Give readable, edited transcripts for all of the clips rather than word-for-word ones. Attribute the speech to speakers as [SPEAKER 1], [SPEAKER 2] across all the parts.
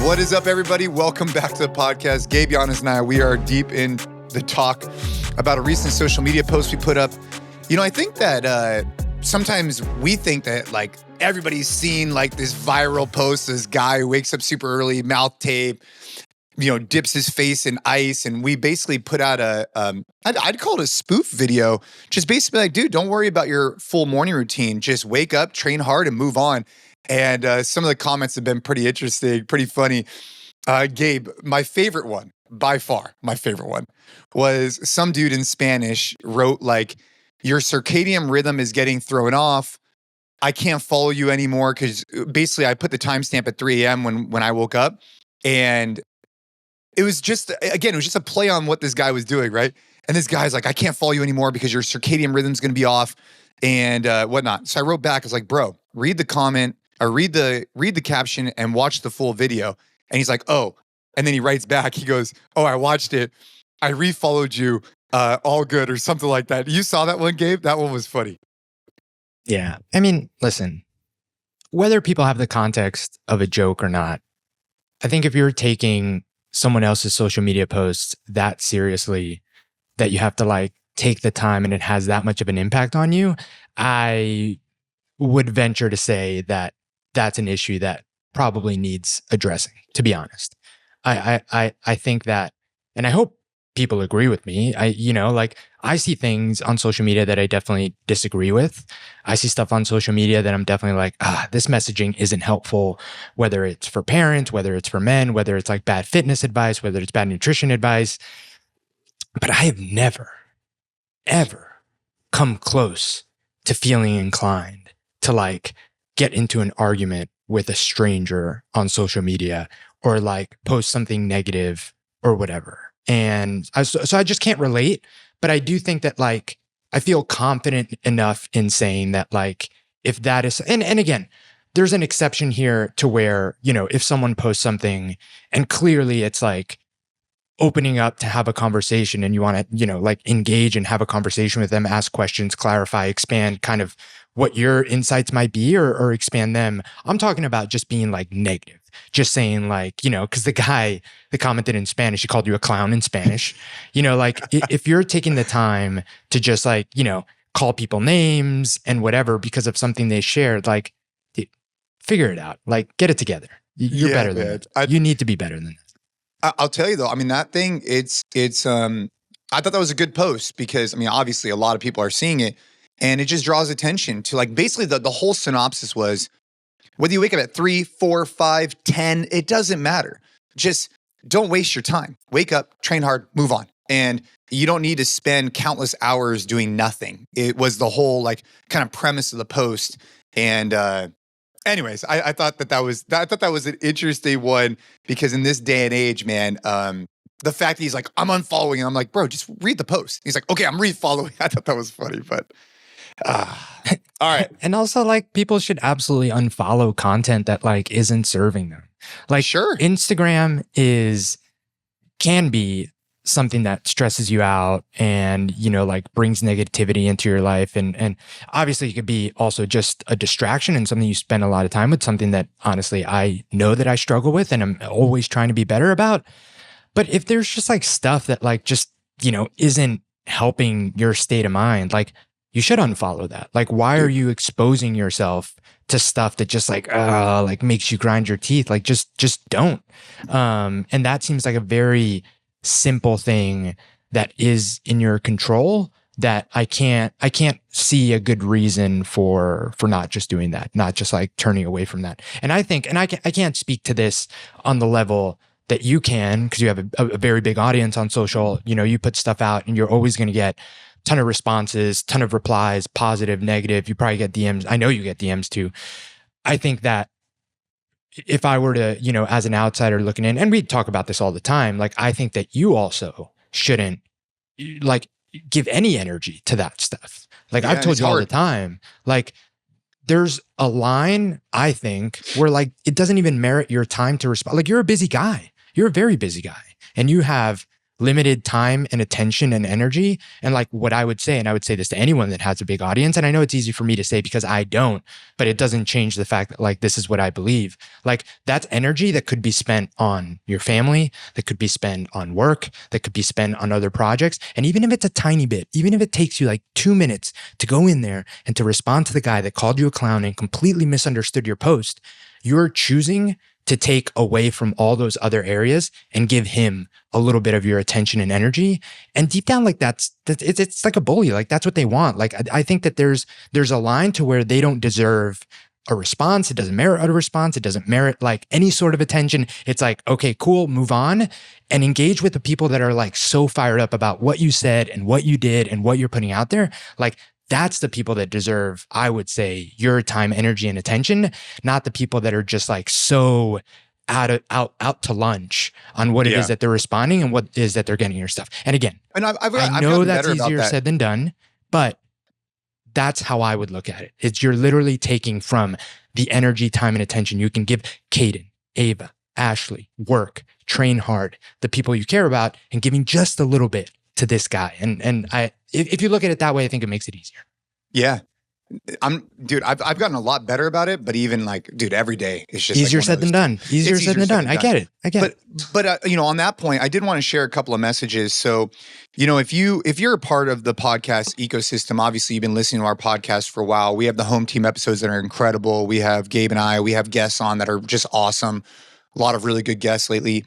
[SPEAKER 1] What is up, everybody? Welcome back to the podcast. Gabe Yanez and I, we are deep in the talk about a recent social media post we put up. You know, I think that sometimes we think that like everybody's seen like this viral post, this guy who wakes up super early, mouth tape, you know, dips his face in ice. And we basically put out I'd call it a spoof video, just basically like, dude, don't worry about your full morning routine. Just wake up, train hard, and move on. And some of the comments have been pretty interesting, pretty funny. Gabe, my favorite one, by far, my favorite one, was some dude in Spanish wrote like, your circadian rhythm is getting thrown off. I can't follow you anymore because basically I put the timestamp at 3 a.m. when I woke up. And it was just, again, it was just a play on what this guy was doing, right? And this guy's like, I can't follow you anymore because your circadian rhythm's going to be off and whatnot. So I wrote back, I was like, bro, read the comment, or read the caption and watch the full video. And he's like, oh. And then he writes back, he goes, oh, I watched it. I refollowed you, all good, or something like that. You saw that one, Gabe? That one was funny.
[SPEAKER 2] Yeah. I mean, listen, whether people have the context of a joke or not, I think if you're taking someone else's social media posts that seriously, that you have to like take the time and it has that much of an impact on you, I would venture to say that that's an issue that probably needs addressing, to be honest. I think that, and I hope people agree with me. I see things on social media that I definitely disagree with. I see stuff on social media that I'm definitely like, this messaging isn't helpful, whether it's for parents, whether it's for men, whether it's like bad fitness advice, whether it's bad nutrition advice. But I have never, ever come close to feeling inclined to like get into an argument with a stranger on social media or like post something negative or whatever. And so I just can't relate, but I do think that like, I feel confident enough in saying that like, if that is, and again, there's an exception here to where, you know, if someone posts something and clearly it's like opening up to have a conversation and you want to, you know, like engage and have a conversation with them, ask questions, clarify, expand kind of what your insights might be or expand them. I'm talking about just being like negative, just saying like, you know, because the guy that commented in Spanish, he called you a clown in Spanish, you know, like if you're taking the time to just like, you know, call people names and whatever because of something they shared, like dude, figure it out, like get it together. You're better than that. You need to be better than that.
[SPEAKER 1] I'll tell you though, I mean, that thing, it's I thought that was a good post because, I mean, obviously a lot of people are seeing it and it just draws attention to like, basically the whole synopsis was, whether you wake up at 3, 4, 5, 10, it doesn't matter. Just don't waste your time. Wake up, train hard, move on. And you don't need to spend countless hours doing nothing. It was the whole like kind of premise of the post. And anyways, I thought that was an interesting one because in this day and age, man, the fact that he's like, I'm unfollowing him. I'm like, bro, just read the post. He's like, okay, I'm refollowing. I thought that was funny, but all right.
[SPEAKER 2] And also like people should absolutely unfollow content that like isn't serving them. Like
[SPEAKER 1] sure,
[SPEAKER 2] Instagram can be something that stresses you out and, you know, like brings negativity into your life. And obviously it could be also just a distraction and something you spend a lot of time with, something that honestly, I know that I struggle with and I'm always trying to be better about. But if there's just like stuff that like just, you know, isn't helping your state of mind, like you should unfollow that. Like, why are you exposing yourself to stuff that just like makes you grind your teeth? Like just don't. And that seems like a very simple thing that is in your control that I can't see a good reason for not just doing that, not just like turning away from that. And I think, and I can't speak to this on the level that you can, because you have a very big audience on social. You know, you put stuff out and you're always going to get ton of responses, ton of replies, positive, negative. You probably get DMs. I know you get DMs too. I think that if I were to, you know, as an outsider looking in, and we talk about this all the time, like I think that you also shouldn't like give any energy to that stuff. Like I've told you all the time, like there's a line, I think, where like it doesn't even merit your time to respond. Like you're a busy guy. You're a very busy guy and you have limited time and attention and energy. And like what I would say, and I would say this to anyone that has a big audience, and I know it's easy for me to say because I don't, but it doesn't change the fact that like, this is what I believe. Like that's energy that could be spent on your family, that could be spent on work, that could be spent on other projects. And even if it's a tiny bit, even if it takes you like 2 minutes to go in there and to respond to the guy that called you a clown and completely misunderstood your post, you're choosing to take away from all those other areas and give him a little bit of your attention and energy. And deep down, like it's like a bully. Like that's what they want. Like I think that there's a line to where they don't deserve a response. It doesn't merit a response. It doesn't merit like any sort of attention. It's like, okay, cool, move on and engage with the people that are like so fired up about what you said and what you did and what you're putting out there. Like that's the people that deserve, I would say, your time, energy, and attention, not the people that are just like so out to lunch on what it is that they're responding and what it is that they're getting your stuff. And again, I know that's easier said than done, but that's how I would look at it. It's you're literally taking from the energy, time, and attention you can give Caden, Ava, Ashley, work, train hard, the people you care about, and giving just a little bit to this guy. And if you look at it that way, I think it makes it easier.
[SPEAKER 1] Yeah. I've gotten a lot better about it, but even like, dude, every day it's just
[SPEAKER 2] easier said than done. Easier said than done. I get it.
[SPEAKER 1] But on that point, I did want to share a couple of messages. So, if you're a part of the podcast ecosystem, obviously you've been listening to our podcast for a while. We have the home team episodes that are incredible. We have Gabe and I, we have guests on that are just awesome. A lot of really good guests lately.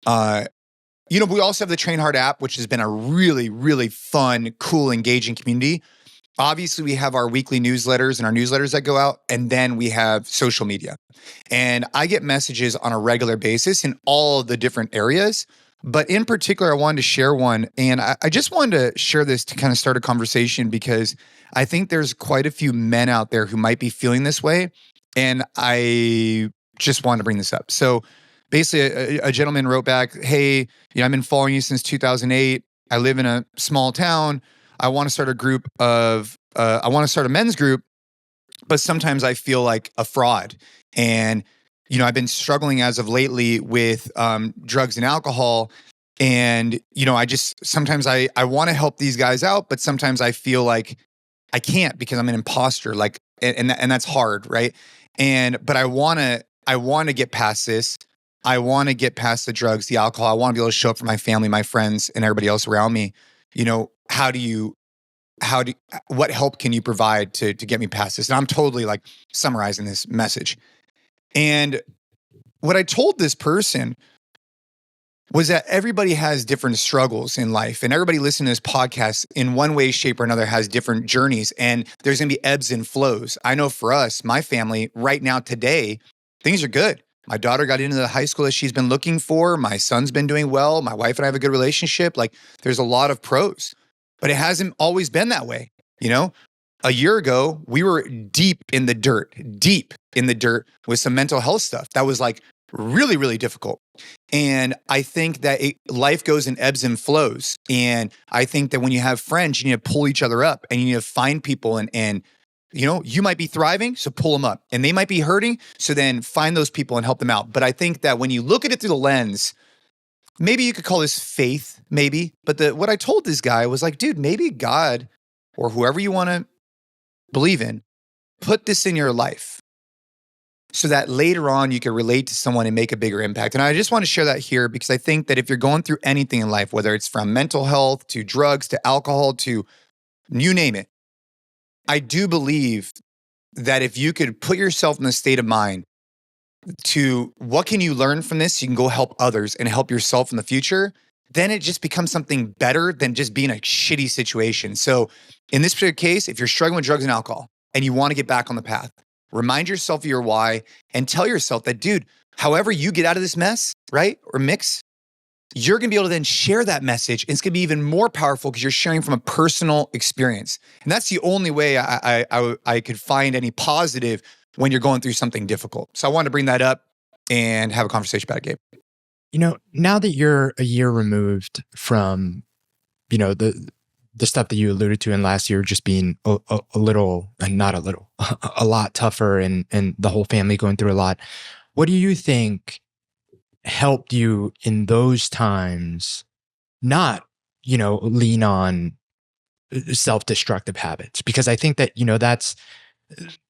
[SPEAKER 1] We also have the Train Hard app, which has been a really, really fun, cool, engaging community. Obviously, we have our weekly newsletters and our newsletters that go out, and then we have social media. And I get messages on a regular basis in all of the different areas. But in particular, I wanted to share one. And I just wanted to share this to kind of start a conversation because I think there's quite a few men out there who might be feeling this way. And I just wanted to bring this up. So basically, a gentleman wrote back, hey, I've been following you since 2008. I live in a small town. I want to start a men's group, but sometimes I feel like a fraud. And, I've been struggling as of lately with drugs and alcohol. And, sometimes I want to help these guys out, but sometimes I feel like I can't because I'm an imposter, like, and that's hard. Right. But I want to get past this. I want to get past the drugs, the alcohol. I want to be able to show up for my family, my friends, and everybody else around me. What help can you provide to get me past this? And I'm totally like summarizing this message. And what I told this person was that everybody has different struggles in life, and everybody listening to this podcast in one way, shape, or another has different journeys, and there's going to be ebbs and flows. I know for us, my family right now today, things are good. My daughter got into the high school that she's been looking for. My son's been doing well. My wife and I have a good relationship. Like there's a lot of pros, but it hasn't always been that way. A year ago, we were deep in the dirt with some mental health stuff. That was like really, really difficult. And I think that life goes in ebbs and flows. And I think that when you have friends, you need to pull each other up and you need to find people and you might be thriving, so pull them up. And they might be hurting, so then find those people and help them out. But I think that when you look at it through the lens, maybe you could call this faith, maybe. But what I told this guy was like, dude, maybe God or whoever you want to believe in, put this in your life so that later on you can relate to someone and make a bigger impact. And I just want to share that here because I think that if you're going through anything in life, whether it's from mental health to drugs to alcohol to you name it, I do believe that if you could put yourself in the state of mind to what can you learn from this, you can go help others and help yourself in the future, then it just becomes something better than just being a shitty situation. So in this particular case, if you're struggling with drugs and alcohol and you want to get back on the path, remind yourself of your why and tell yourself that, dude, however you get out of this mess, right, or mix, you're going to be able to then share that message. And it's going to be even more powerful because you're sharing from a personal experience. And that's the only way I could find any positive when you're going through something difficult. So I wanted to bring that up and have a conversation about it, Gabe.
[SPEAKER 2] Now that you're a year removed from, the stuff that you alluded to in last year, just being a lot tougher and the whole family going through a lot. What do you think helped you in those times not, lean on self-destructive habits, because I think that,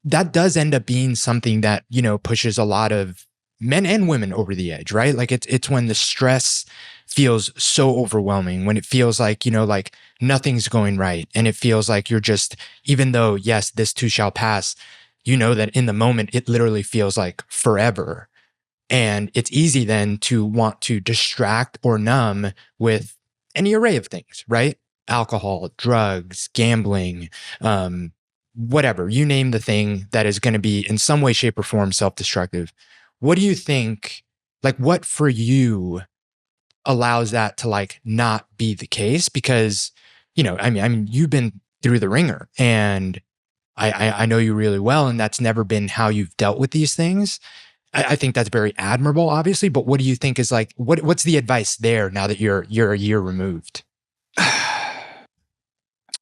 [SPEAKER 2] that does end up being something that, pushes a lot of men and women over the edge, right? Like it's when the stress feels so overwhelming, when it feels like, like nothing's going right. And it feels like you're just, even though, yes, this too shall pass, that in the moment, it literally feels like forever. And it's easy then to want to distract or numb with any array of things, right? Alcohol, drugs, gambling, whatever, you name the thing that is going to be in some way, shape, or form self-destructive. What do you think, like what for you allows that to like not be the case? Because, I mean, you've been through the ringer and I know you really well, and that's never been how you've dealt with these things. I think that's very admirable, obviously, but what do you think is like, what's the advice there now that you're a year removed?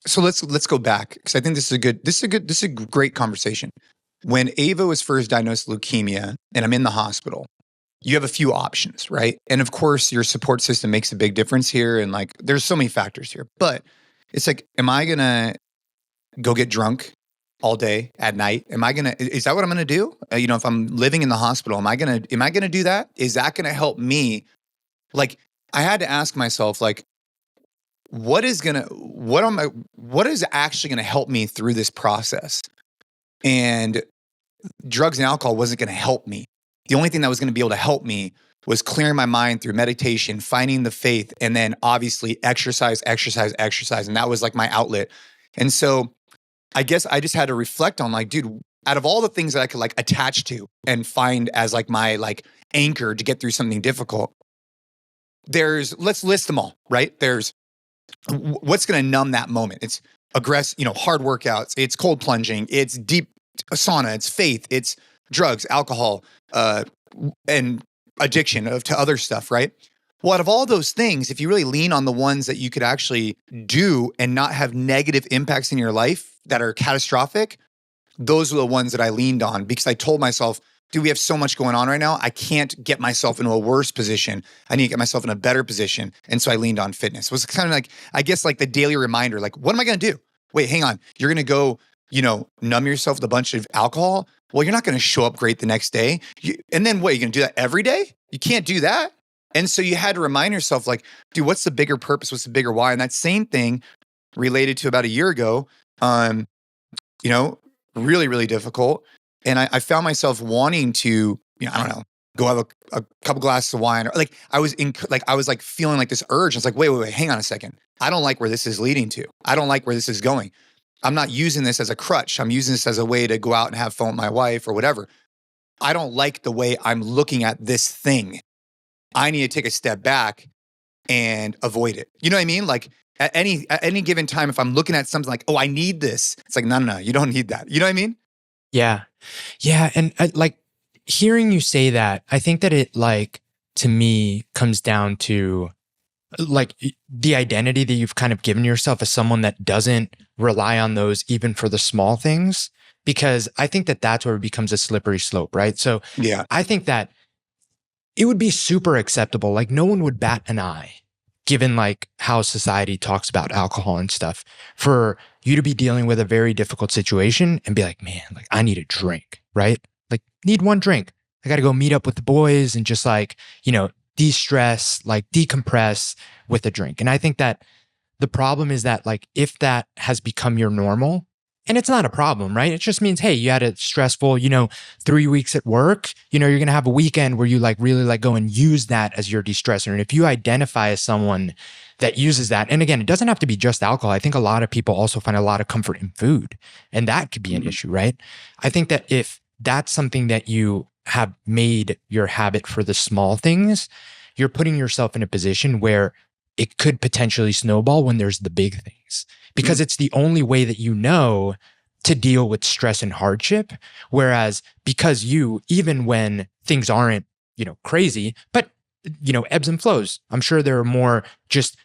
[SPEAKER 1] So let's go back, because I think this is a great conversation. When Ava was first diagnosed with leukemia and I'm in the hospital, you have a few options, right? And of course, your support system makes a big difference here. And like, there's so many factors here, but it's like, am I going to go get drunk all day at night? Is that what I'm going to do? If I'm living in the hospital, am I going to do that? Is that going to help me? Like, I had to ask myself, like, what is actually going to help me through this process? And drugs and alcohol wasn't going to help me. The only thing that was going to be able to help me was clearing my mind through meditation, finding the faith, and then obviously exercise. And that was like my outlet. And so I guess I just had to reflect on like, dude, out of all the things that I could like attach to and find as like my like anchor to get through something difficult, let's list them all, right? There's what's going to numb that moment. It's hard workouts, it's cold plunging, it's deep sauna, it's faith, it's drugs, alcohol, and addiction to other stuff, right? Well, out of all those things, if you really lean on the ones that you could actually do and not have negative impacts in your life that are catastrophic, those were the ones that I leaned on, because I told myself, dude, we have so much going on right now. I can't get myself into a worse position. I need to get myself in a better position. And so I leaned on fitness. It was kind of like, I guess, like the daily reminder, like, what am I going to do? Wait, hang on. You're going to go, numb yourself with a bunch of alcohol? Well, you're not going to show up great the next day. And then what, you're going to do that every day? You can't do that. And so you had to remind yourself, like, dude, what's the bigger purpose? What's the bigger why? And that same thing related to about a year ago, really, really difficult. And I found myself wanting to, I don't know, go have a couple glasses of wine, or like I was feeling like this urge. I was like, wait, hang on a second. I don't like where this is leading to. I don't like where this is going. I'm not using this as a crutch. I'm using this as a way to go out and have fun with my wife or whatever. I don't like the way I'm looking at this thing. I need to take a step back and avoid it. You know what I mean? Like at any given time, if I'm looking at something like, oh, I need this, it's like, no, you don't need that. You know what I mean?
[SPEAKER 2] Yeah. Yeah. And like hearing you say that, I think that it like, to me, comes down to like the identity that you've kind of given yourself as someone that doesn't rely on those even for the small things, because I think that that's where it becomes a slippery slope, right? So yeah, I think that it would be super acceptable. Like no one would bat an eye, given like how society talks about alcohol and stuff, for you to be dealing with a very difficult situation and be like, man, like I need a drink, right? Like need one drink. I got to go meet up with the boys and just like, de-stress, like decompress with a drink. And I think that the problem is that like, if that has become your normal, and it's not a problem, right? It just means, hey, you had a stressful, 3 weeks at work, you're going to have a weekend where you like really like go and use that as your de-stressor. And if you identify as someone that uses that, and again, it doesn't have to be just alcohol. I think a lot of people also find a lot of comfort in food, and that could be an issue, right? I think that if that's something that you have made your habit for the small things, you're putting yourself in a position where it could potentially snowball when there's the big things, because it's the only way that you know to deal with stress and hardship. Whereas because even when things aren't, crazy, but, ebbs and flows, I'm sure there are more just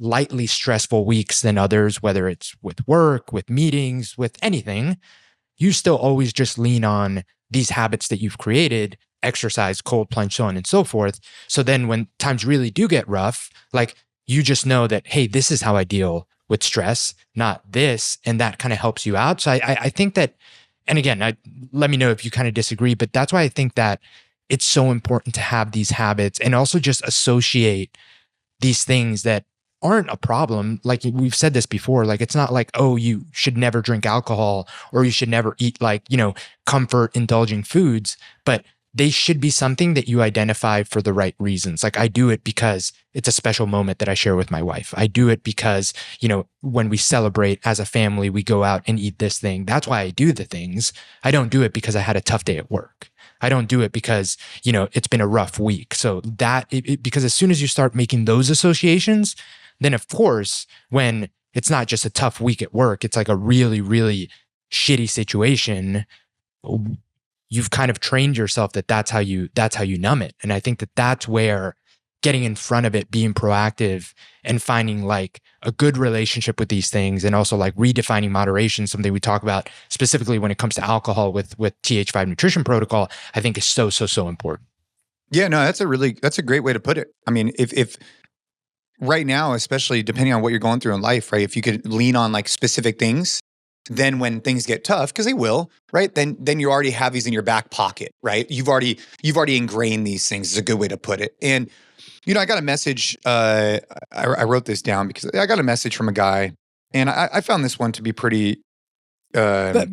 [SPEAKER 2] lightly stressful weeks than others, whether it's with work, with meetings, with anything, you still always just lean on these habits that you've created, exercise, cold plunge, so on and so forth. So then when times really do get rough, like you just know that, hey, this is how I deal with stress, not this. And that kind of helps you out. So I think that, and again, let me know if you kind of disagree, but that's why I think that it's so important to have these habits and also just associate these things that aren't a problem. Like we've said this before, like it's not like, oh, you should never drink alcohol or you should never eat like, comfort indulging foods, but they should be something that you identify for the right reasons. Like I do it because it's a special moment that I share with my wife. I do it because, when we celebrate as a family, we go out and eat this thing. That's why I do the things. I don't do it because I had a tough day at work. I don't do it because, it's been a rough week. So because as soon as you start making those associations, then of course, when it's not just a tough week at work, it's like a really, really shitty situation, you've kind of trained yourself that's how you numb it. And I think that's where getting in front of it, being proactive and finding like a good relationship with these things and also like redefining moderation, something we talk about specifically when it comes to alcohol with TH5 nutrition protocol, I think is so, so, so important.
[SPEAKER 1] Yeah, no, that's a great way to put it. I mean, if right now, especially depending on what you're going through in life, right? If you could lean on like specific things, then when things get tough, because they will, right? Then you already have these in your back pocket, right? You've already ingrained these things is a good way to put it. And I got a message. I wrote this down because I got a message from a guy, and I found this one to be pretty.
[SPEAKER 2] But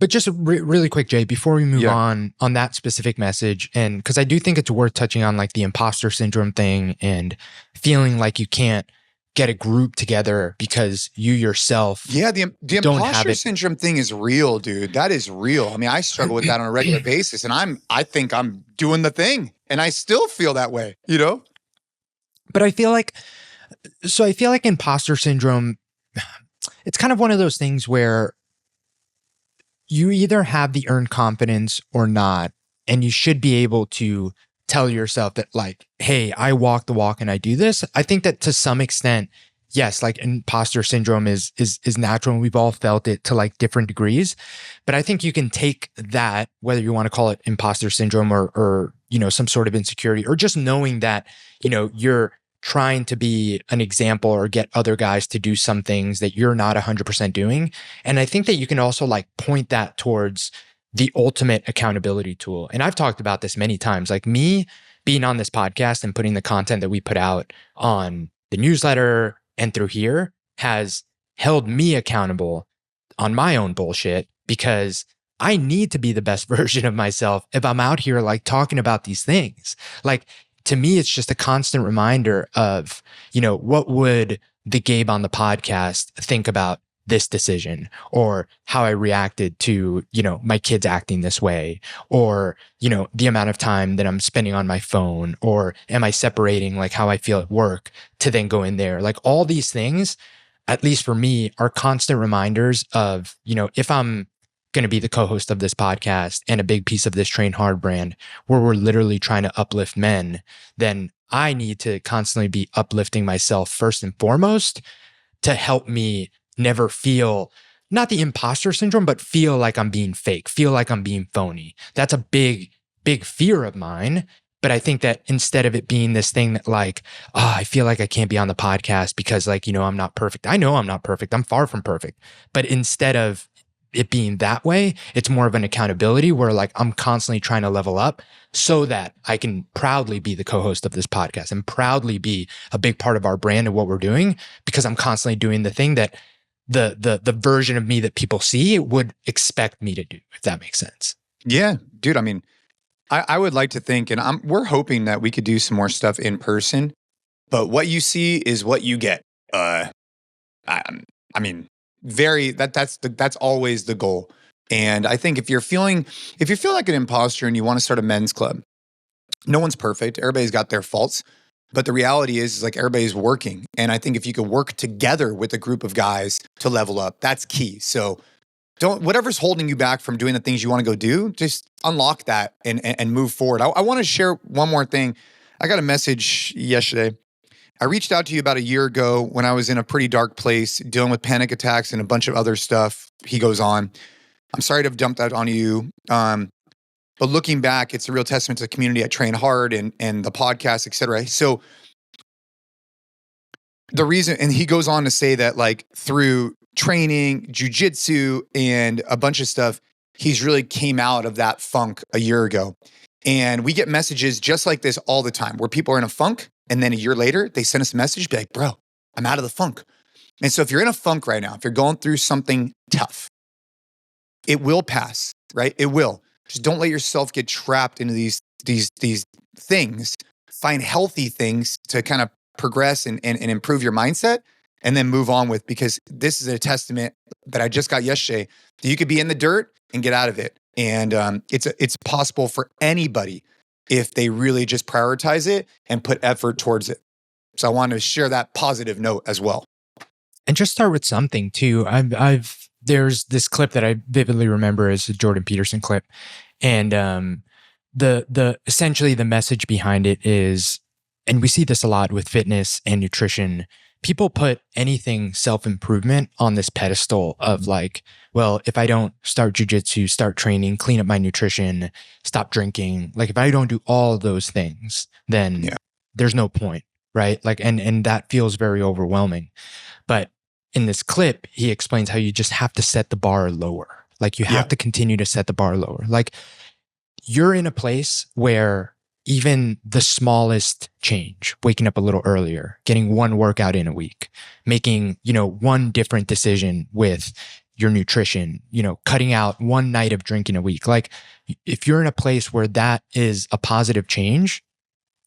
[SPEAKER 2] just really quick, Jay, before we move on that specific message, and because I do think it's worth touching on like the imposter syndrome thing and feeling like you can't get a group together because you yourself
[SPEAKER 1] the imposter syndrome thing is real, dude. That is real. I mean, I struggle with that on a regular basis, and I think I'm doing the thing, and I still feel that way,
[SPEAKER 2] But I feel like imposter syndrome, it's kind of one of those things where you either have the earned confidence or not, and you should be able to tell yourself that like, hey, I walk the walk and I do this. I think that to some extent, yes, like imposter syndrome is natural and we've all felt it to like different degrees. But I think you can take that, whether you want to call it imposter syndrome or some sort of insecurity, or just knowing that, you're trying to be an example or get other guys to do some things that you're not 100% doing. And I think that you can also like point that towards the ultimate accountability tool. And I've talked about this many times, like me being on this podcast and putting the content that we put out on the newsletter and through here has held me accountable on my own bullshit, because I need to be the best version of myself if I'm out here like talking about these things. Like to me, it's just a constant reminder of, what would the Gabe on the podcast think about this decision, or how I reacted to, my kids acting this way, or, the amount of time that I'm spending on my phone, or am I separating like how I feel at work to then go in there? Like all these things, at least for me, are constant reminders of, if I'm going to be the co-host of this podcast and a big piece of this Train Hard brand where we're literally trying to uplift men, then I need to constantly be uplifting myself first and foremost to help me never feel, not the imposter syndrome, but feel like I'm being fake, feel like I'm being phony. That's a big, big fear of mine. But I think that instead of it being this thing that like, I feel like I can't be on the podcast because like, I'm not perfect. I know I'm not perfect. I'm far from perfect. But instead of it being that way, it's more of an accountability where like I'm constantly trying to level up so that I can proudly be the co-host of this podcast and proudly be a big part of our brand and what we're doing, because I'm constantly doing the thing that the version of me that people see would expect me to do, if that makes sense.
[SPEAKER 1] Yeah, dude. I mean, I would like to think, and we're hoping that we could do some more stuff in person, but what you see is what you get. I mean, that's always the goal. And I think if you feel like an imposter and you want to start a men's club, no one's perfect. Everybody's got their faults. But the reality is like everybody's working. And I think if you could work together with a group of guys to level up, that's key. So whatever's holding you back from doing the things you want to go do, just unlock that and move forward. I want to share one more thing. I got a message yesterday. I reached out to you about a year ago when I was in a pretty dark place, dealing with panic attacks and a bunch of other stuff. He goes on. I'm sorry to have dumped that on you. But looking back, it's a real testament to the community at Train Hard and the podcast, et cetera. So the reason, and he goes on to say that like through training, jujitsu, and a bunch of stuff, he's really came out of that funk a year ago. And we get messages just like this all the time where people are in a funk. And then a year later, they send us a message, be like, bro, I'm out of the funk. And so if you're in a funk right now, if you're going through something tough, it will pass, right? It will. Just don't let yourself get trapped into these things. Find healthy things to kind of progress and improve your mindset, and then move on with, because this is a testament that I just got yesterday that you could be in the dirt and get out of it. And it's possible for anybody if they really just prioritize it and put effort towards it. So I wanted to share that positive note as well.
[SPEAKER 2] And just start with something too. There's this clip that I vividly remember as a Jordan Peterson clip. And the essentially the message behind it is, and we see this a lot with fitness and nutrition, people put anything self-improvement on this pedestal of like, well, if I don't start jujitsu, start training, clean up my nutrition, stop drinking, like if I don't do all those things, then there's no point, right? Like, and that feels very overwhelming. But in this clip, he explains how you just have to set the bar lower. Like you have to continue to set the bar lower. Like you're in a place where even the smallest change, waking up a little earlier, getting one workout in a week, making, one different decision with your nutrition, cutting out one night of drinking a week. Like if you're in a place where that is a positive change,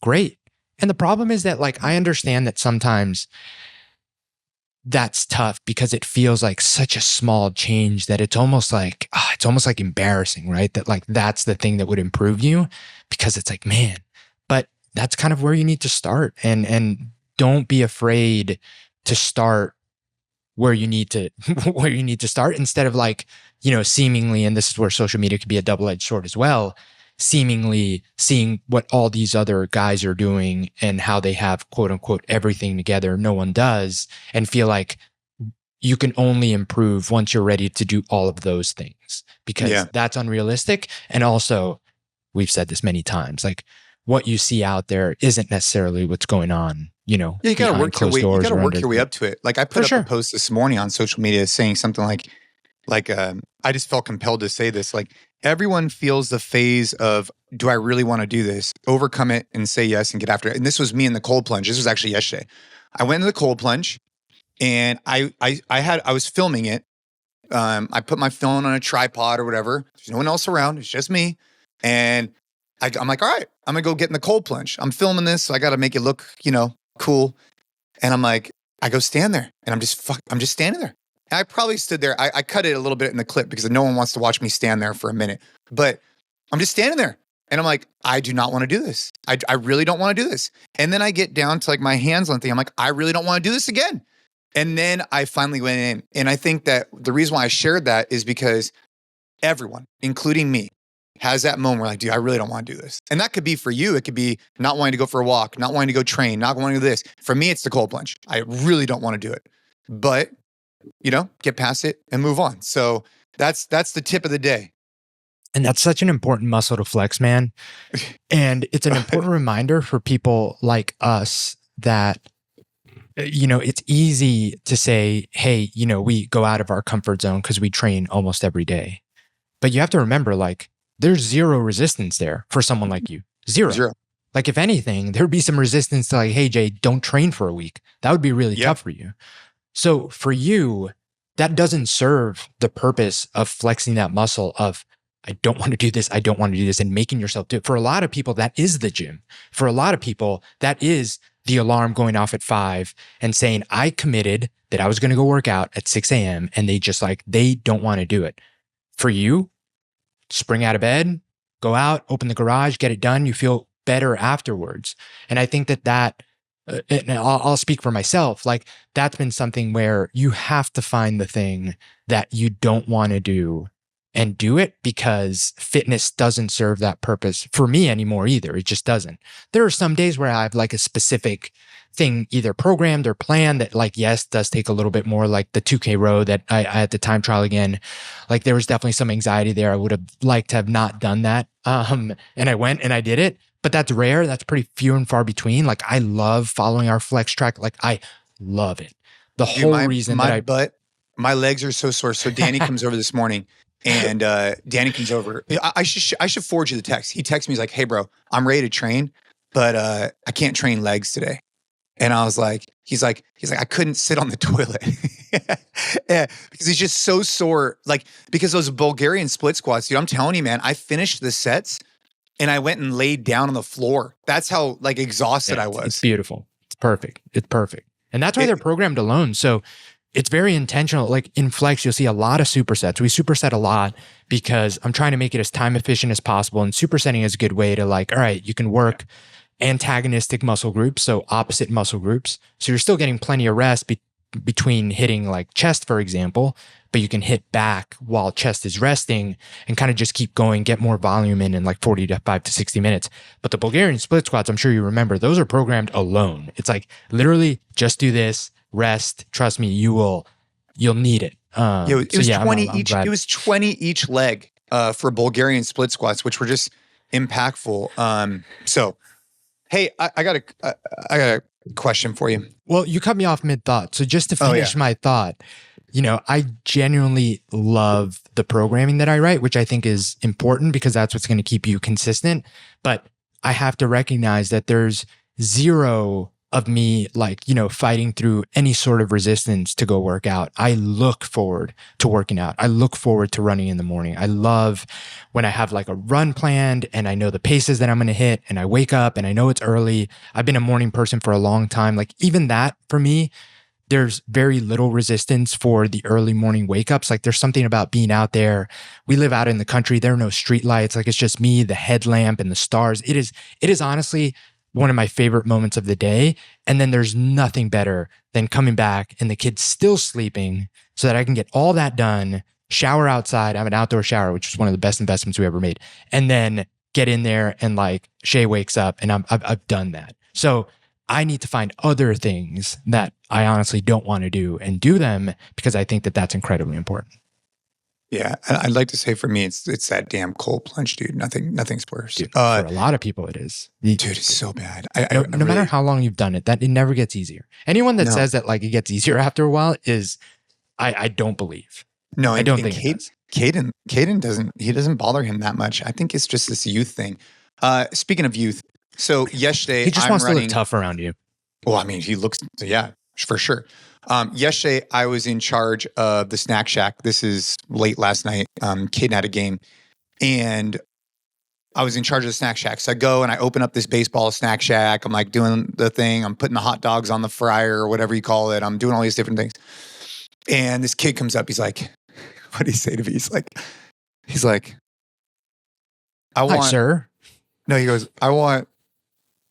[SPEAKER 2] great. And the problem is that like, I understand that sometimes that's tough because it feels like such a small change that it's almost like embarrassing, right? That like, that's the thing that would improve you, because it's like, man, but that's kind of where you need to start. And don't be afraid to start where you need to start, instead of like, seemingly, and this is where social media could be a double-edged sword as well, seemingly seeing what all these other guys are doing and how they have quote unquote everything together, no one does, and feel like you can only improve once you're ready to do all of those things, because that's unrealistic. And also, we've said this many times, like what you see out there isn't necessarily what's going on, you gotta work your way. You gotta
[SPEAKER 1] work your way up to it. Like I put up a post this morning on social media saying something like I just felt compelled to say this, like everyone feels the phase of, do I really want to do this? Overcome it and say yes and get after it. And this was me in the cold plunge. This was actually yesterday. I went into the cold plunge and I was filming it. I put my phone on a tripod or whatever. There's no one else around. It's just me. And I'm like, all right, I'm gonna go get in the cold plunge. I'm filming this, so I got to make it look, cool. And I'm like, I go stand there and I'm just standing there. And I probably stood there. I cut it a little bit in the clip because no one wants to watch me stand there for a minute. But I'm just standing there. And I'm like, I do not want to do this. I really don't want to do this. And then I get down to like my hands on thing. I'm like, I really don't want to do this again. And then I finally went in. And I think that the reason why I shared that is because everyone, including me, has that moment where like, dude, I really don't want to do this. And that could be for you. It could be not wanting to go for a walk, not wanting to go train, not wanting to do this. For me, it's the cold plunge. I really don't want to do it. But get past it and move on. So that's the tip of the day.
[SPEAKER 2] And that's such an important muscle to flex, man. And it's an important reminder for people like us that, it's easy to say, hey, we go out of our comfort zone because we train almost every day. But you have to remember, like, there's zero resistance there for someone like you. Zero. Like, if anything, there'd be some resistance to like, hey, Jay, don't train for a week. That would be really tough for you. So for you, that doesn't serve the purpose of flexing that muscle of, I don't want to do this, I don't want to do this, and making yourself do it. For a lot of people, that is the gym. For a lot of people, that is the alarm going off at 5 and saying, I committed that I was going to go work out at 6 a.m. and they don't want to do it. For you, spring out of bed, go out, open the garage, get it done. You feel better afterwards. And I think that and I'll speak for myself, like that's been something where you have to find the thing that you don't want to do and do it, because fitness doesn't serve that purpose for me anymore either. It just doesn't. There are some days where I have like a specific thing either programmed or planned that like, yes, does take a little bit more, like the 2K row that I had to time trial again. Like there was definitely some anxiety there. I would have liked to have not done that. And I went and I did it. But that's rare. That's pretty few and far between. Like I love following our flex track. Like I love it. The
[SPEAKER 1] Dude,
[SPEAKER 2] whole reason
[SPEAKER 1] my legs are so sore. So Danny comes over this morning, and Danny comes over. I should forward you the text. He texts me, he's like, "Hey, bro, I'm ready to train, but I can't train legs today." And I was like, he's like, I couldn't sit on the toilet. Yeah, because he's just so sore. Like, because those Bulgarian split squats, dude, I'm telling you, man, I finished the sets and I went and laid down on the floor. That's how like exhausted I was.
[SPEAKER 2] It's beautiful. It's perfect. It's perfect. And that's why they're programmed alone. So it's very intentional. Like in Flex, you'll see a lot of supersets. We superset a lot because I'm trying to make it as time efficient as possible. And supersetting is a good way to like, all right, you can work antagonistic muscle groups, so opposite muscle groups. So you're still getting plenty of rest between hitting like chest, for example, but you can hit back while chest is resting and kind of just keep going, get more volume in like 45 to 60 minutes. But the Bulgarian split squats, I'm sure you remember, those are programmed alone. It's like literally just do this, rest. Trust me, you'll need it.
[SPEAKER 1] It was 20 each. It was 20 each leg for Bulgarian split squats, which were just impactful. So, hey, I got a question for you.
[SPEAKER 2] Well, you cut me off mid-thought. So just to finish my thought, I genuinely love the programming that I write, which I think is important because that's what's going to keep you consistent. But I have to recognize that there's zero of me fighting through any sort of resistance to go work out. I look forward to working out. I look forward to running in the morning. I love when I have like a run planned and I know the paces that I'm going to hit and I wake up and I know it's early. I've been a morning person for a long time. Like even that for me, there's very little resistance for the early morning wake ups. Like there's something about being out there. We live out in the country. There are no street lights. Like it's just me, the headlamp and the stars. It is honestly one of my favorite moments of the day. And then there's nothing better than coming back and the kid's still sleeping so that I can get all that done, shower outside. I have an outdoor shower, which is one of the best investments we ever made. And then get in there and like Shay wakes up and I've done that. So I need to find other things that I honestly don't want to do and do them because I think that that's incredibly important.
[SPEAKER 1] Yeah, I'd like to say for me, it's that damn cold plunge, dude. Nothing's worse.
[SPEAKER 2] Dude, for a lot of people, it is.
[SPEAKER 1] Dude, it's so bad.
[SPEAKER 2] No matter how long you've done it, that it never gets easier. Anyone that says that like it gets easier after a while is, I don't believe.
[SPEAKER 1] No,
[SPEAKER 2] I don't think
[SPEAKER 1] Caden doesn't bother him that much. I think it's just this youth thing. Speaking of youth, so yesterday
[SPEAKER 2] he just wants to look tough around you.
[SPEAKER 1] Well, I mean, he looks, yeah, for sure. Yesterday, I was in charge of the snack shack. This is late last night. Caden had a game, and I was in charge of the snack shack. So I go and I open up this baseball snack shack. I'm like doing the thing. I'm putting the hot dogs on the fryer or whatever you call it. I'm doing all these different things. And this kid comes up. He's like, what did he say to me? He's like,
[SPEAKER 2] Hi, sir.
[SPEAKER 1] No, he goes, I want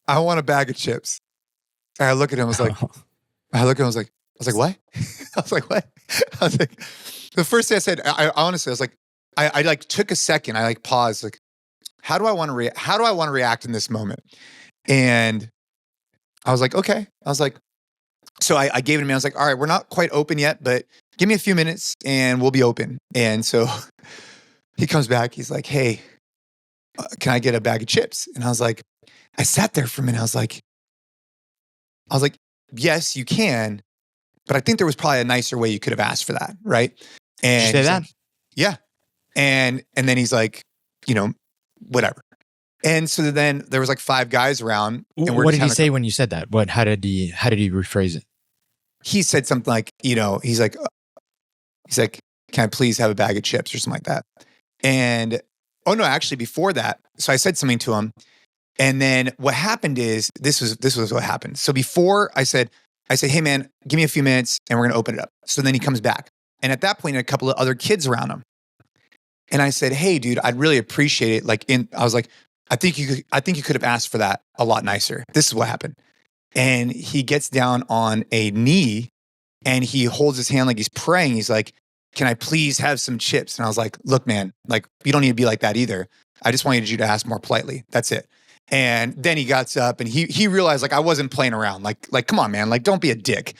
[SPEAKER 1] a bag of chips. And I look at him. I was like, what? I was like, what? I was like, the first thing I said, I honestly, I was like, I like took a second. I like paused. Like, how do I want to react in this moment? And I was like, okay. I was like, so I gave it to him. I was like, all right, we're not quite open yet, but give me a few minutes and we'll be open. And so he comes back. He's like, hey, can I get a bag of chips? And I was like, I sat there for a minute. I was like, yes, you can, but I think there was probably a nicer way you could have asked for that, right? And
[SPEAKER 2] did you say that?
[SPEAKER 1] Like, yeah. And then he's like, whatever. And so then there was like 5 guys around. And
[SPEAKER 2] what did he say when you said that? How did he rephrase it?
[SPEAKER 1] He said something like, he's like, can I please have a bag of chips or something like that? And oh no, actually before that, so I said something to him. And then what happened is this was what happened. So before I said, hey man, give me a few minutes and we're going to open it up. So then he comes back. And at that point, a couple of other kids around him. And I said, hey dude, I'd really appreciate it. I was like, I think you could have asked for that a lot nicer. This is what happened. And he gets down on a knee and he holds his hand like he's praying. He's like, can I please have some chips? And I was like, look, man, like you don't need to be like that either. I just wanted you to ask more politely. That's it. And then he got up and he realized like I wasn't playing around. Like, come on, man, like don't be a dick.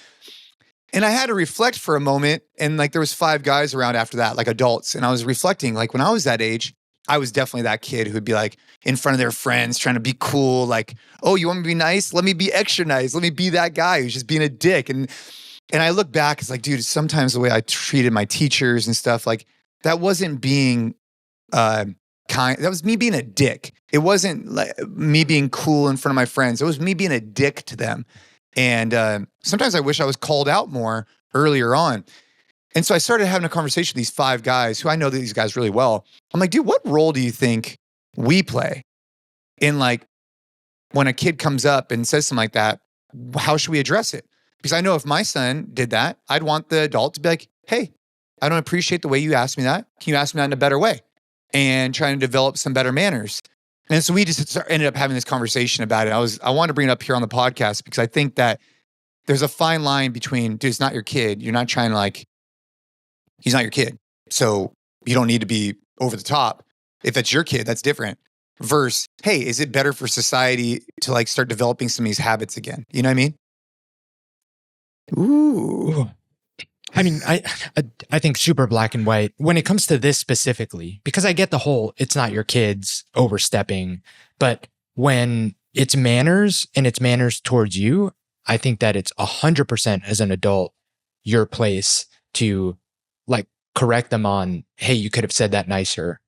[SPEAKER 1] And I had to reflect for a moment. And like there was 5 guys around after that, like adults. And I was reflecting, like when I was that age, I was definitely that kid who'd be like in front of their friends trying to be cool. Like, oh, you want me to be nice? Let me be extra nice. Let me be that guy who's just being a dick. And I look back, it's like, dude, sometimes the way I treated my teachers and stuff, like that wasn't being kind. That was me being a dick. It wasn't like me being cool in front of my friends. It was me being a dick to them. And sometimes I wish I was called out more earlier on. And so I started having a conversation with these 5 guys who I know these guys really well. I'm like, dude, what role do you think we play in like when a kid comes up and says something like that? How should we address it? Because I know if my son did that, I'd want the adult to be like, hey, I don't appreciate the way you asked me that. Can you ask me that in a better way? And trying to develop some better manners. And so we just ended up having this conversation about it. I wanted to bring it up here on the podcast because I think that there's a fine line between, dude, it's not your kid. You're not trying to like, he's not your kid. So you don't need to be over the top. If it's your kid, that's different. Versus, hey, is it better for society to like start developing some of these habits again? You know what I mean? Ooh.
[SPEAKER 2] I mean, I think super black and white when it comes to this specifically, because I get the whole, it's not your kids overstepping, but when it's manners and it's manners towards you, I think that it's 100% as an adult, your place to like correct them on, hey, you could have said that nicer.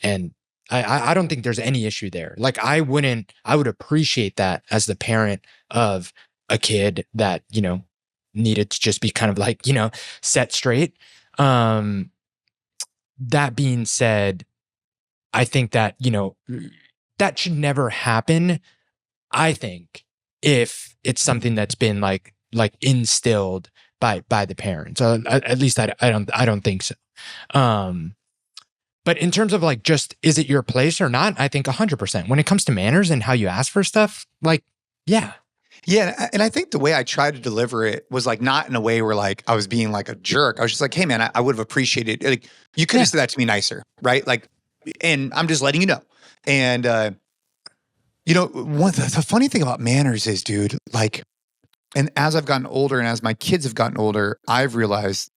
[SPEAKER 2] And I don't think there's any issue there. Like I would appreciate that as the parent of a kid that, you know, needed to just be kind of like, you know, set straight. That being said, I think that, you know, that should never happen. I think if it's something that's been like instilled by the parents, at least I don't think so. But in terms of like, just, is it your place or not? I think 100% when it comes to manners and how you ask for stuff, like, yeah.
[SPEAKER 1] Yeah. And I think the way I tried to deliver it was like not in a way where like I was being like a jerk. I was just like, hey man, I would have appreciated it. Like you could have said that to me nicer. Right. Like, and I'm just letting you know. And, you know, the funny thing about manners is, dude, like, and as I've gotten older and as my kids have gotten older, I've realized,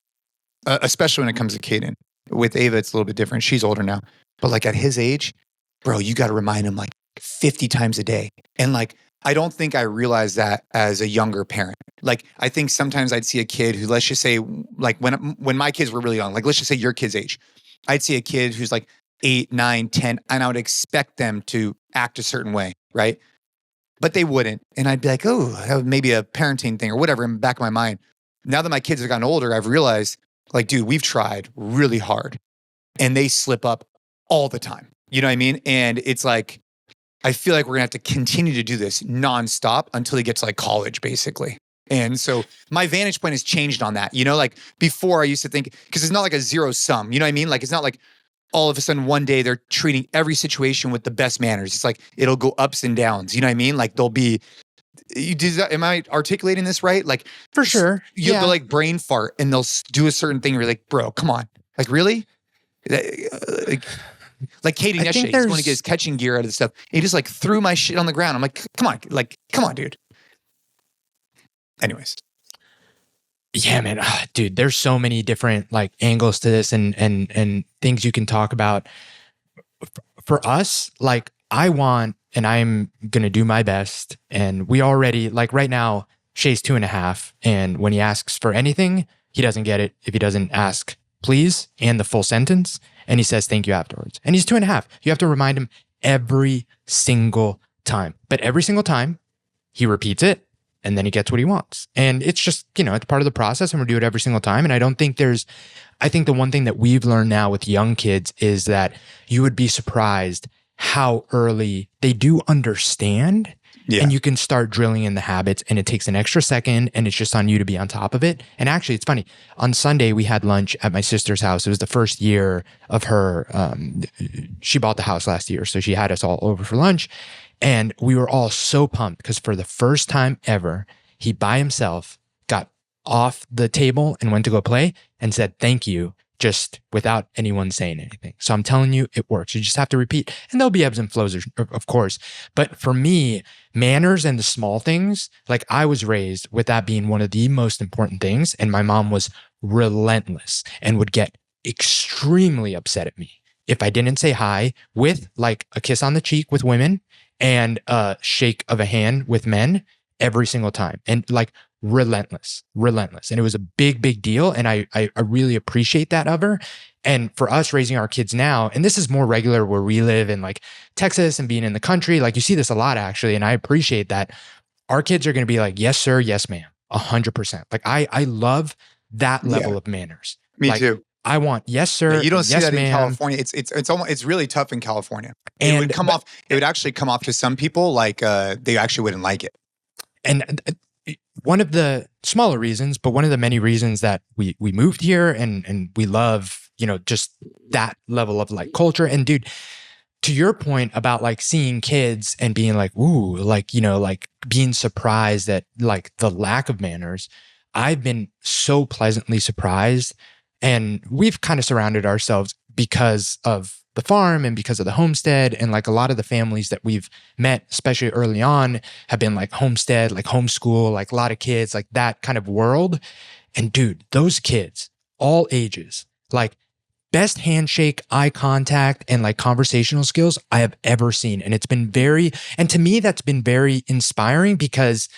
[SPEAKER 1] especially when it comes to Caden, with Ava, it's a little bit different. She's older now, but like at his age, bro, you got to remind him like 50 times a day. And like, I don't think I realized that as a younger parent. Like, I think sometimes I'd see a kid who, let's just say, like when my kids were really young, like let's just say your kid's age, I'd see a kid who's like 8, 9, 10, and I would expect them to act a certain way, right? But they wouldn't. And I'd be like, oh, that was maybe a parenting thing or whatever in the back of my mind. Now that my kids have gotten older, I've realized, like, dude, we've tried really hard and they slip up all the time. You know what I mean? And it's like, I feel like we're gonna have to continue to do this nonstop until he gets to like college, basically. And so my vantage point has changed on that. You know, like before I used to think, because it's not like a zero sum, you know what I mean? Like, it's not like all of a sudden one day they're treating every situation with the best manners. It's like, it'll go ups and downs. You know what I mean? Like they'll be, am I articulating this right? Like
[SPEAKER 2] for sure.
[SPEAKER 1] You'll like brain fart and they'll do a certain thing where you're like, bro, come on. Like really? Like Caden yesterday, he's going to get his catching gear out of the stuff. He just like threw my shit on the ground. I'm like, come on, dude. Anyways.
[SPEAKER 2] Yeah, man. Dude, there's so many different like angles to this and things you can talk about. For us, like I want, and I'm going to do my best. And we already, like right now, Shay's 2.5. And when he asks for anything, he doesn't get it if he doesn't ask please and the full sentence. And he says thank you afterwards. And he's 2.5. You have to remind him every single time. But every single time, he repeats it and then he gets what he wants. And it's just, you know, it's part of the process and we do it every single time. And I think the one thing that we've learned now with young kids is that you would be surprised how early they do understand. Yeah. And you can start drilling in the habits and it takes an extra second and it's just on you to be on top of it. And actually, it's funny. On Sunday, we had lunch at my sister's house. It was the first year of her, she bought the house last year. So she had us all over for lunch and we were all so pumped because for the first time ever, he by himself got off the table and went to go play and said, thank you, just without anyone saying anything. So I'm telling you, it works. You just have to repeat. And there'll be ebbs and flows, of course. But for me, manners and the small things, like I was raised with that being one of the most important things. And my mom was relentless and would get extremely upset at me if I didn't say hi with like a kiss on the cheek with women and a shake of a hand with men every single time. And like relentless. And it was a big, big deal. And I really appreciate that of her. And for us raising our kids now, and this is more regular where we live in like Texas and being in the country, like you see this a lot actually. And I appreciate that. Our kids are going to be like, yes, sir. Yes, ma'am. 100%. Like I love that level of manners.
[SPEAKER 1] Me
[SPEAKER 2] like,
[SPEAKER 1] too.
[SPEAKER 2] I want yes, sir.
[SPEAKER 1] Yeah, you don't see
[SPEAKER 2] yes,
[SPEAKER 1] that in
[SPEAKER 2] ma'am.
[SPEAKER 1] California. It's really tough in California.
[SPEAKER 2] And,
[SPEAKER 1] it would actually come off to some people like they actually wouldn't like it.
[SPEAKER 2] And one of the smaller reasons, but one of the many reasons that we moved here and we love, just that level of like culture. And dude, to your point about like seeing kids and being like, ooh, like, like being surprised at like the lack of manners, I've been so pleasantly surprised. And we've kind of surrounded ourselves because of the farm and because of the homestead. And like a lot of the families that we've met, especially early on, have been like homestead, like homeschool, like a lot of kids, like that kind of world. And dude, those kids, all ages, like best handshake, eye contact, and like conversational skills I have ever seen. And it's been and to me, that's been very inspiring because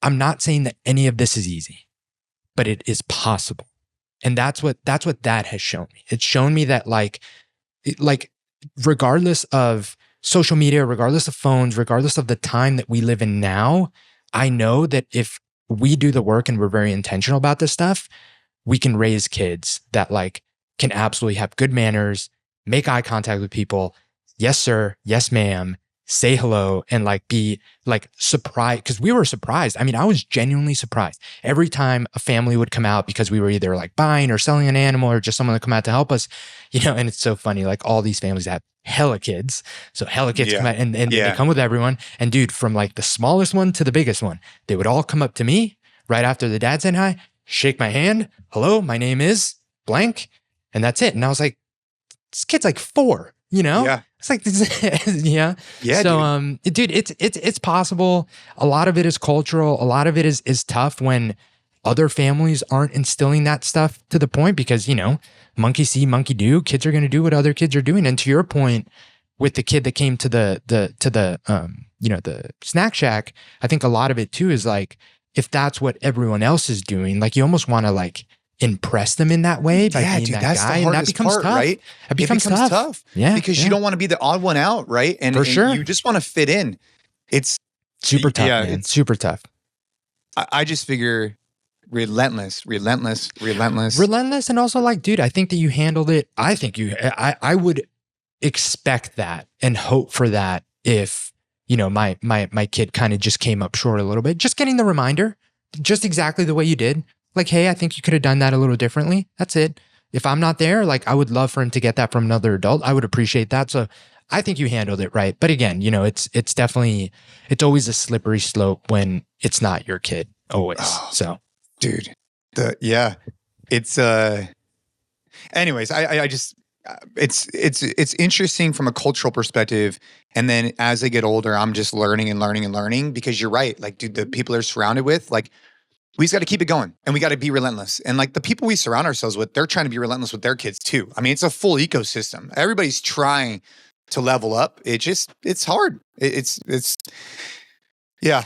[SPEAKER 2] I'm not saying that any of this is easy, but it is possible. And that's what that has shown me. It's shown me that like regardless of social media, regardless of phones, regardless of the time that we live in now, I know that if we do the work and we're very intentional about this stuff, we can raise kids that like can absolutely have good manners, make eye contact with people. Yes, sir. Yes, ma'am. Say hello and like be like surprised because we were surprised. I mean, I was genuinely surprised every time a family would come out because we were either like buying or selling an animal or just someone to come out to help us, and it's so funny. Like all these families have hella kids. So hella kids come out and they come with everyone. And dude, from like the smallest one to the biggest one, they would all come up to me right after the dad said hi, shake my hand. Hello, my name is blank. And that's it. And I was like, this kid's like 4,
[SPEAKER 1] Yeah.
[SPEAKER 2] It's like, yeah.
[SPEAKER 1] Yeah.
[SPEAKER 2] So, dude, it's possible. A lot of it is cultural. A lot of it is tough when other families aren't instilling that stuff to the point because, monkey see, monkey do. Kids are going to do what other kids are doing. And to your point, with the kid that came to the snack shack, I think a lot of it too is like, if that's what everyone else is doing, like you almost want to like impress them in that way by being that
[SPEAKER 1] that's
[SPEAKER 2] guy,
[SPEAKER 1] the hardest
[SPEAKER 2] and that becomes
[SPEAKER 1] part,
[SPEAKER 2] tough.
[SPEAKER 1] right?
[SPEAKER 2] It becomes tough. Yeah,
[SPEAKER 1] because you don't want to be the odd one out, right? And,
[SPEAKER 2] For sure.
[SPEAKER 1] you just want to fit in. It's
[SPEAKER 2] super tough, man. Super tough.
[SPEAKER 1] I just figure relentless,
[SPEAKER 2] and also like, dude, I think that you handled it. I would expect that and hope for that if my kid kind of just came up short a little bit, just getting the reminder, just exactly the way you did. Like, hey, I think you could have done that a little differently. That's it. If I'm not there, like I would love for him to get that from another adult. I would appreciate that. So I think you handled it right. But again, it's definitely, it's always a slippery slope when it's not your kid always. So
[SPEAKER 1] dude, it's, anyways, I just, it's interesting from a cultural perspective. And then as they get older, I'm just learning because you're right. Like, dude, the people they're surrounded with, like, we just got to keep it going and we got to be relentless. And like the people we surround ourselves with, they're trying to be relentless with their kids too. I mean, it's a full ecosystem. Everybody's trying to level up. It's hard. It's yeah.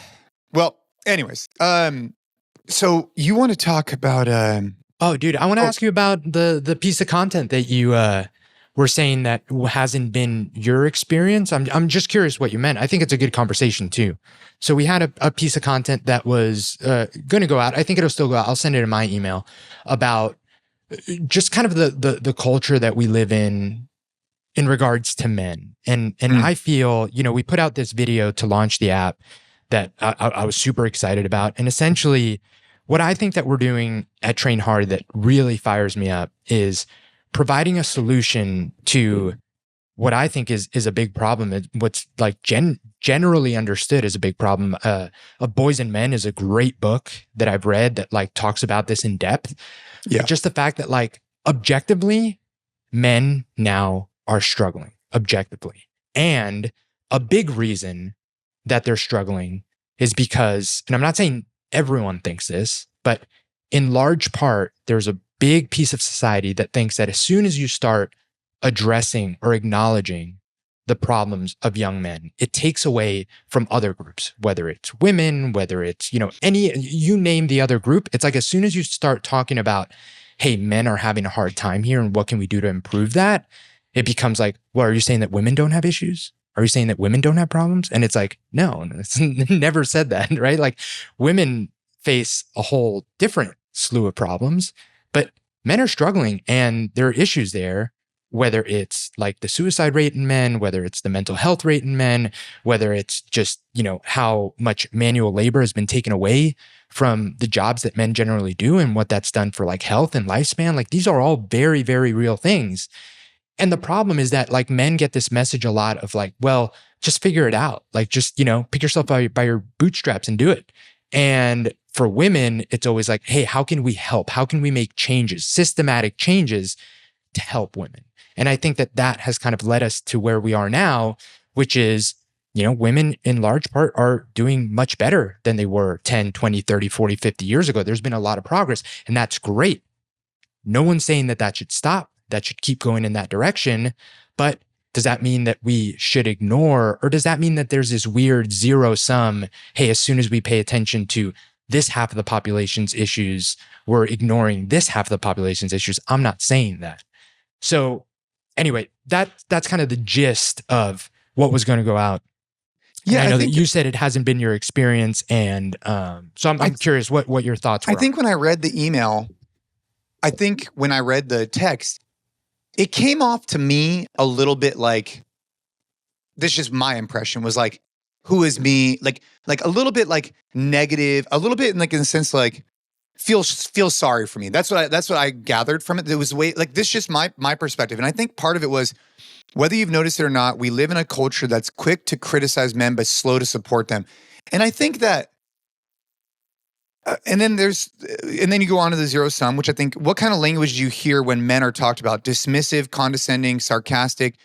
[SPEAKER 1] Well, anyways, so you want to talk about,
[SPEAKER 2] oh dude, I want to ask you about the piece of content that you, were saying that hasn't been your experience. I'm just curious what you meant. I think it's a good conversation too. So we had a piece of content that was going to go out. I think it'll still go out. I'll send it in my email about just kind of the culture that we live in regards to men. And I feel, we put out this video to launch the app that I was super excited about. And essentially what I think that we're doing at Train Hard that really fires me up is providing a solution to what I think is a big problem. What's like generally understood as a big problem. Of Boys and Men is a great book that I've read that like talks about this in depth. Yeah. But just the fact that like objectively, men now are struggling objectively. And a big reason that they're struggling is because, and I'm not saying everyone thinks this, but in large part, there's a big piece of society that thinks that as soon as you start addressing or acknowledging the problems of young men. It takes away from other groups, whether it's women, whether it's, you name the other group. It's like as soon as you start talking about, hey, men are having a hard time here and what can we do to improve that? It becomes like, well, are you saying that women don't have issues? Are you saying that women don't have problems? And it's like, no, it's never said that, right? Like women face a whole different slew of problems, but men are struggling and there are issues there, whether it's like the suicide rate in men, whether it's the mental health rate in men, whether it's just, how much manual labor has been taken away from the jobs that men generally do and what that's done for like health and lifespan. Like these are all very, very real things. And the problem is that like men get this message a lot of like, well, just figure it out. Like just, pick yourself by your bootstraps and do it. And for women, it's always like, hey, how can we help? How can we make changes, systematic changes to help women? And I think that has kind of led us to where we are now, which is, women in large part are doing much better than they were 10, 20, 30, 40, 50 years ago. There's been a lot of progress and that's great. No one's saying that should stop, that should keep going in that direction. But does that mean that we should ignore, or does that mean that there's this weird zero sum, hey, as soon as we pay attention to this half of the population's issues, we're ignoring this half of the population's issues? I'm not saying that. So anyway, that's kind of the gist of what was going to go out. Yeah, and I know that you said it hasn't been your experience, and so I'm curious what your thoughts were.
[SPEAKER 1] I think when I read the email, when I read the text, it came off to me a little bit like, this is just my impression, was like, who is me? Like a little bit like negative, a little bit like in the sense like, feel sorry for me. That's what I gathered from it. There was like this, just my perspective. And I think part of it was, whether you've noticed it or not, we live in a culture that's quick to criticize men, but slow to support them. And I think that, and then you go on to the zero sum, which I think, what kind of language do you hear when men are talked about? Dismissive, condescending, sarcastic.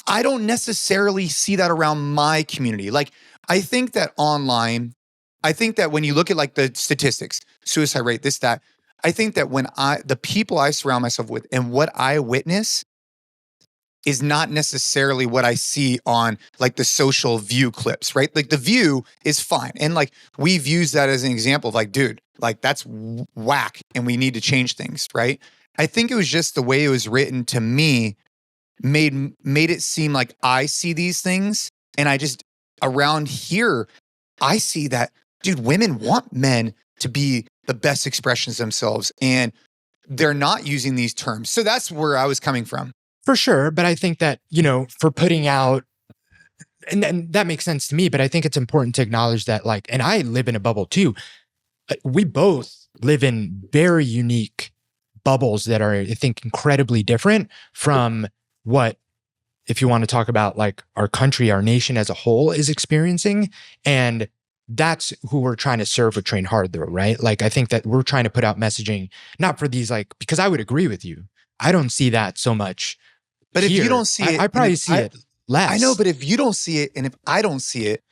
[SPEAKER 1] I don't necessarily see that around my community. Like, I think that online, I think that when you look at like the statistics, suicide rate, this, that, I think that the people I surround myself with and what I witness is not necessarily what I see on like the social view clips, right? Like the view is fine. And like we've used that as an example of like, dude, like that's whack and we need to change things, right? I think it was just the way it was written to me made it seem like I see these things. And I just, around here, I see that, dude, women want men to be the best expressions themselves, and they're not using these terms. So that's where I was coming from.
[SPEAKER 2] For sure. But I think that, for putting out, and that makes sense to me, but I think it's important to acknowledge that like, and I live in a bubble too. We both live in very unique bubbles that are, I think, incredibly different from what, if you want to talk about like our country, our nation as a whole is experiencing. And that's who we're trying to serve with Train Hard though, right? Like, I think that we're trying to put out messaging, not for these like, because I would agree with you. I don't see that so much.
[SPEAKER 1] But
[SPEAKER 2] here.
[SPEAKER 1] If you don't see it,
[SPEAKER 2] I probably see it less.
[SPEAKER 1] I know, but if you don't see it, and if I don't see it,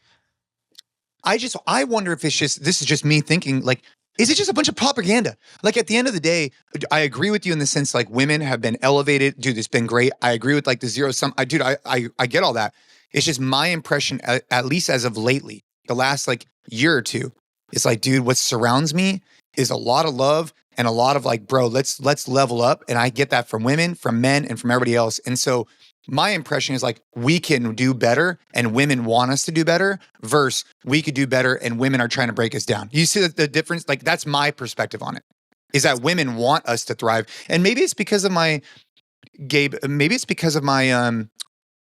[SPEAKER 1] I wonder if this is just me thinking like, is it just a bunch of propaganda? Like at the end of the day, I agree with you in the sense like women have been elevated. Dude, it's been great. I agree with like the zero sum. I get all that. It's just my impression, at least as of lately, the last like year or two, it's like, dude, what surrounds me is a lot of love and a lot of like, bro, let's level up. And I get that from women, from men, and from everybody else. And so my impression is like, we can do better and women want us to do better versus we could do better and women are trying to break us down. You see the difference? Like that's my perspective on it, is that women want us to thrive. And maybe it's because of my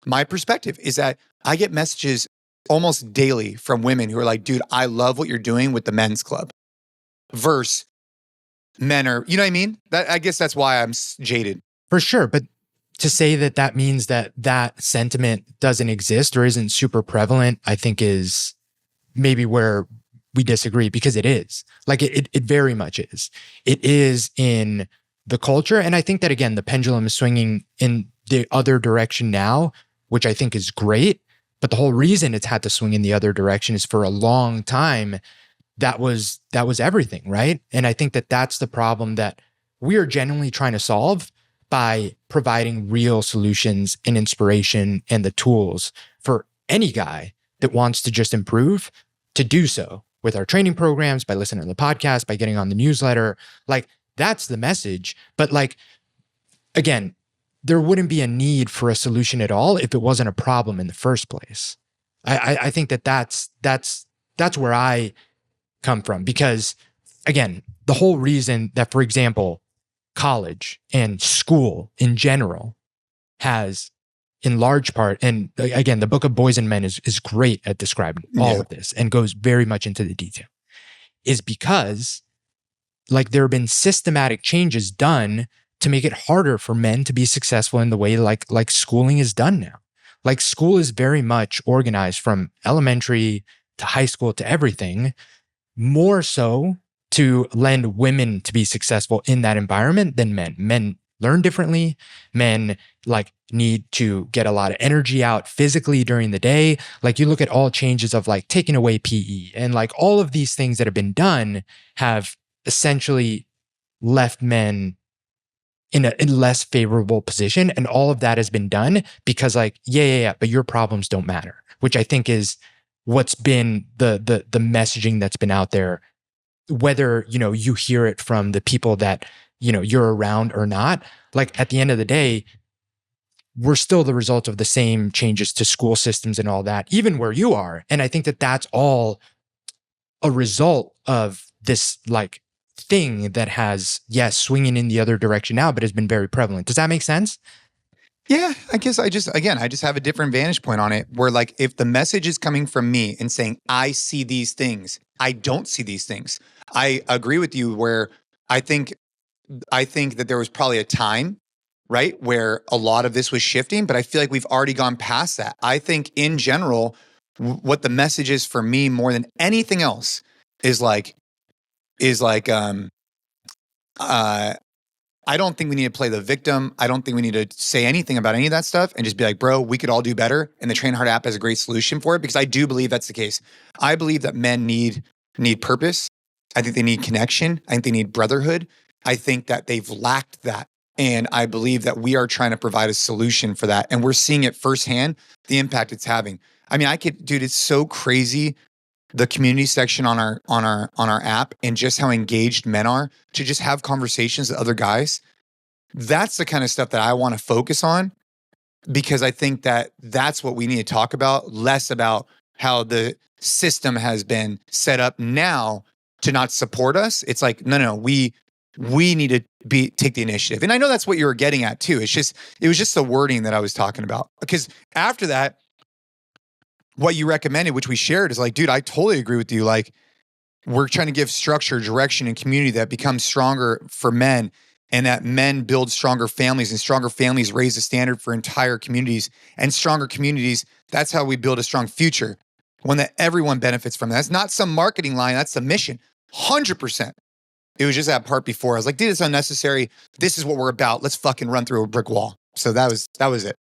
[SPEAKER 1] my perspective is that I get messages almost daily from women who are like, dude, I love what you're doing with the men's club, versus men are, you know what I mean? I guess that's why I'm jaded.
[SPEAKER 2] For sure. But to say that means that sentiment doesn't exist or isn't super prevalent, I think is maybe where we disagree, because it is. Like it very much is. It is in the culture. And I think that, again, the pendulum is swinging in the other direction now, which I think is great. But the whole reason it's had to swing in the other direction is for a long time, that was everything, right? And I think that that's the problem that we are genuinely trying to solve by providing real solutions and inspiration and the tools for any guy that wants to just improve to do so with our training programs, by listening to the podcast, by getting on the newsletter. Like, that's the message. But like, again, there wouldn't be a need for a solution at all if it wasn't a problem in the first place. I think that's where I come from, because again, the whole reason that, for example, college and school in general has, in large part, and again, the book of Boys and Men is great at describing all of this and goes very much into the detail, is because like there have been systematic changes done to make it harder for men to be successful in the way like schooling is done now. Like, school is very much organized from elementary to high school to everything, more so to lend women to be successful in that environment than men. Men learn differently. Men like need to get a lot of energy out physically during the day. Like, you look at all changes of like taking away PE and like all of these things that have been done have essentially left men in a less favorable position. And all of that has been done because like, but your problems don't matter, which I think is what's been the messaging that's been out there, whether, you know, you hear it from the people that, you know, you're around or not. Like, at the end of the day, we're still the result of the same changes to school systems and all that, even where you are. And I think that that's all a result of this like thing that has, yes, swinging in the other direction now, but has been very prevalent. Does that make sense?
[SPEAKER 1] Yeah, I guess I just have a different vantage point on it, where like, if the message is coming from me and saying, I see these things, I don't see these things. I agree with you where I think that there was probably a time, right, where a lot of this was shifting, but I feel like we've already gone past that. I think in general, what the message is for me more than anything else is I don't think we need to play the victim. I don't think we need to say anything about any of that stuff and just be like, bro, we could all do better. And the Train Hard app has a great solution for it, because I do believe that's the case. I believe that men need purpose. I think they need connection. I think they need brotherhood. I think that they've lacked that. And I believe that we are trying to provide a solution for that. And we're seeing it firsthand, the impact it's having. I mean, it's so crazy, the community section on our app, and just how engaged men are to just have conversations with other guys. That's the kind of stuff that I want to focus on, because I think that that's what we need to talk about, less about how the system has been set up now to not support us. It's like, no, we need to take the initiative. And I know that's what you were getting at too. It was just the wording that I was talking about. Because after that, what you recommended, which we shared, is like, dude, I totally agree with you. Like, we're trying to give structure, direction, and community that becomes stronger for men, and that men build stronger families, and stronger families raise the standard for entire communities, and stronger communities. That's how we build a strong future, one that everyone benefits from. That's not some marketing line. That's the mission. 100%. It was just that part before. I was like, dude, it's unnecessary. This is what we're about. Let's fucking run through a brick wall. So that was it.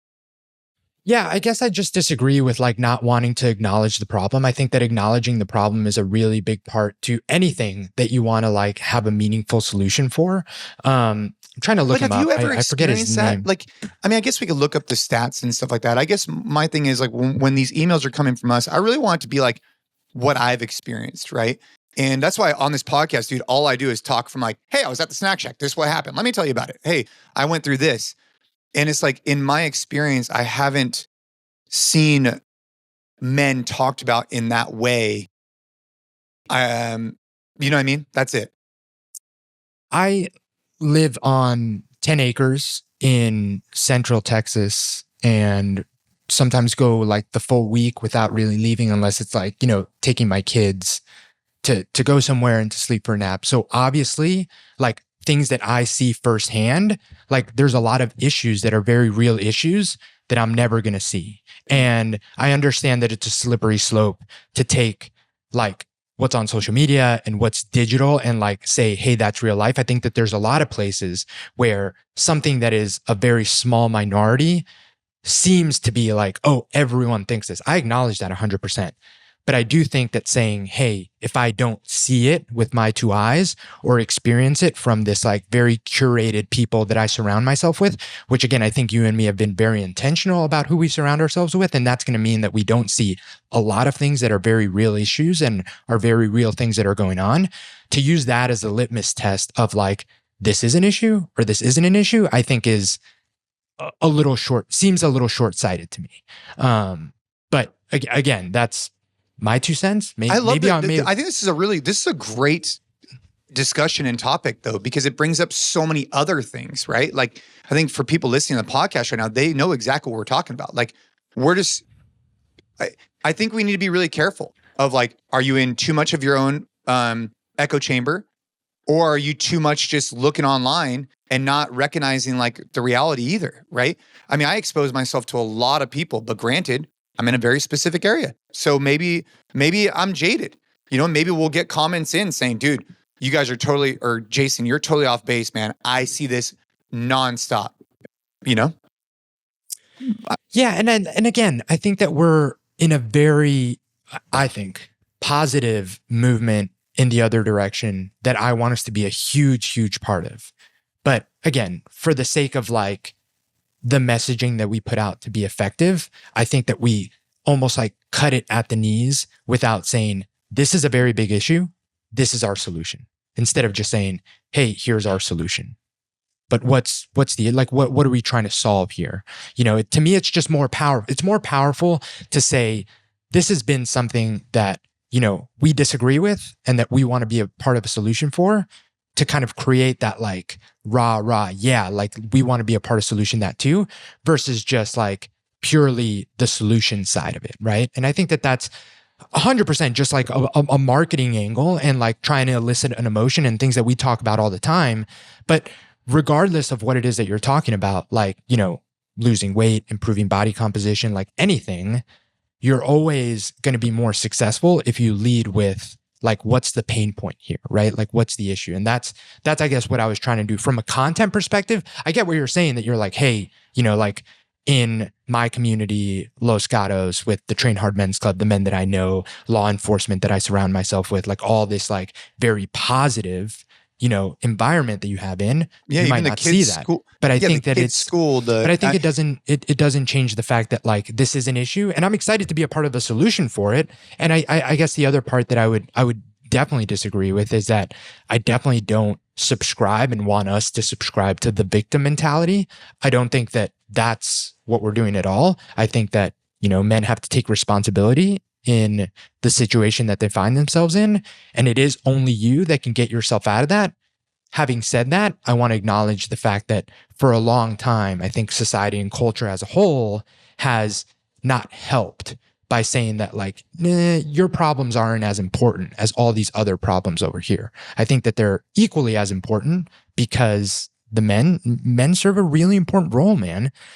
[SPEAKER 2] Yeah, I guess I just disagree with like not wanting to acknowledge the problem. I think that acknowledging the problem is a really big part to anything that you want to like have a meaningful solution for. I'm trying to look him up. I forget his name.
[SPEAKER 1] Like, I mean, I guess we could look up the stats and stuff like that. I guess my thing is like, when these emails are coming from us, I really want it to be like what I've experienced, right? And that's why on this podcast, dude, all I do is talk from like, hey, I was at the snack shack. This is what happened. Let me tell you about it. Hey, I went through this. And it's like, in my experience, I haven't seen men talked about in that way. You know what I mean? That's it.
[SPEAKER 2] I live on 10 acres in Central Texas and sometimes go like the full week without really leaving, unless it's like, you know, taking my kids to go somewhere and to sleep for a nap. So obviously, like, things that I see firsthand, like there's a lot of issues that are very real issues that I'm never going to see. And I understand that it's a slippery slope to take like what's on social media and what's digital and like say, hey, that's real life. I think that there's a lot of places where something that is a very small minority seems to be like, oh, everyone thinks this. I acknowledge that 100%. But I do think that saying, hey, if I don't see it with my two eyes or experience it from this like very curated people that I surround myself with, which again, I think you and me have been very intentional about who we surround ourselves with. And that's going to mean that we don't see a lot of things that are very real issues and are very real things that are going on. To use that as a litmus test of like, this is an issue or this isn't an issue, I think is seems a little short-sighted to me. But again, that's my 2 cents.
[SPEAKER 1] I love that. I think this is a great discussion and topic though, because it brings up so many other things, right? Like I think for people listening to the podcast right now, they know exactly what we're talking about. Like I think we need to be really careful of like, are you in too much of your own echo chamber, or are you too much just looking online and not recognizing like the reality either, right? I mean, I expose myself to a lot of people, but granted, I'm in a very specific area. So maybe I'm jaded. You know, maybe we'll get comments in saying, dude, you guys are totally, or Jason, you're totally off base, man. I see this nonstop, you know?
[SPEAKER 2] Yeah. And again, I think that we're in a very, I think, positive movement in the other direction that I want us to be a huge, huge part of. But again, for the sake of like the messaging that we put out to be effective, I think that we almost like cut it at the knees without saying, this is a very big issue. This is our solution. Instead of just saying, hey, here's our solution. But what's the, like, what are we trying to solve here? You know, to me, it's just more powerful. It's more powerful to say, this has been something that, you know, we disagree with and that we want to be a part of a solution for, to kind of create that like yeah, like we want to be a part of solution that too, versus just like purely the solution side of it, right? And I think that that's 100% just like a marketing angle and like trying to elicit an emotion and things that we talk about all the time. But regardless of what it is that you're talking about, like, you know, losing weight, improving body composition, like anything, you're always going to be more successful if you lead with like, what's the pain point here, right? Like, what's the issue? And that's, I guess, what I was trying to do from a content perspective. I get what you're saying, that you're like, hey, you know, like in my community, Los Gatos, with the Train Hard Men's Club, the men that I know, law enforcement that I surround myself with, like all this like very positive, you know, environment that you have in, you might not see that. But I think that it's school. But I think it doesn't change the fact that like this is an issue, and I'm excited to be a part of the solution for it. And I guess the other part that I would definitely disagree with is that I definitely don't subscribe and want us to subscribe to the victim mentality. I don't think that that's what we're doing at all. I think that, you know, men have to take responsibility in the situation that they find themselves in, and it is only you that can get yourself out of that. Having said that, I want to acknowledge the fact that for a long time, I think society and culture as a whole has not helped by saying that like, your problems aren't as important as all these other problems over here. I think that they're equally as important, because the men serve a really important role,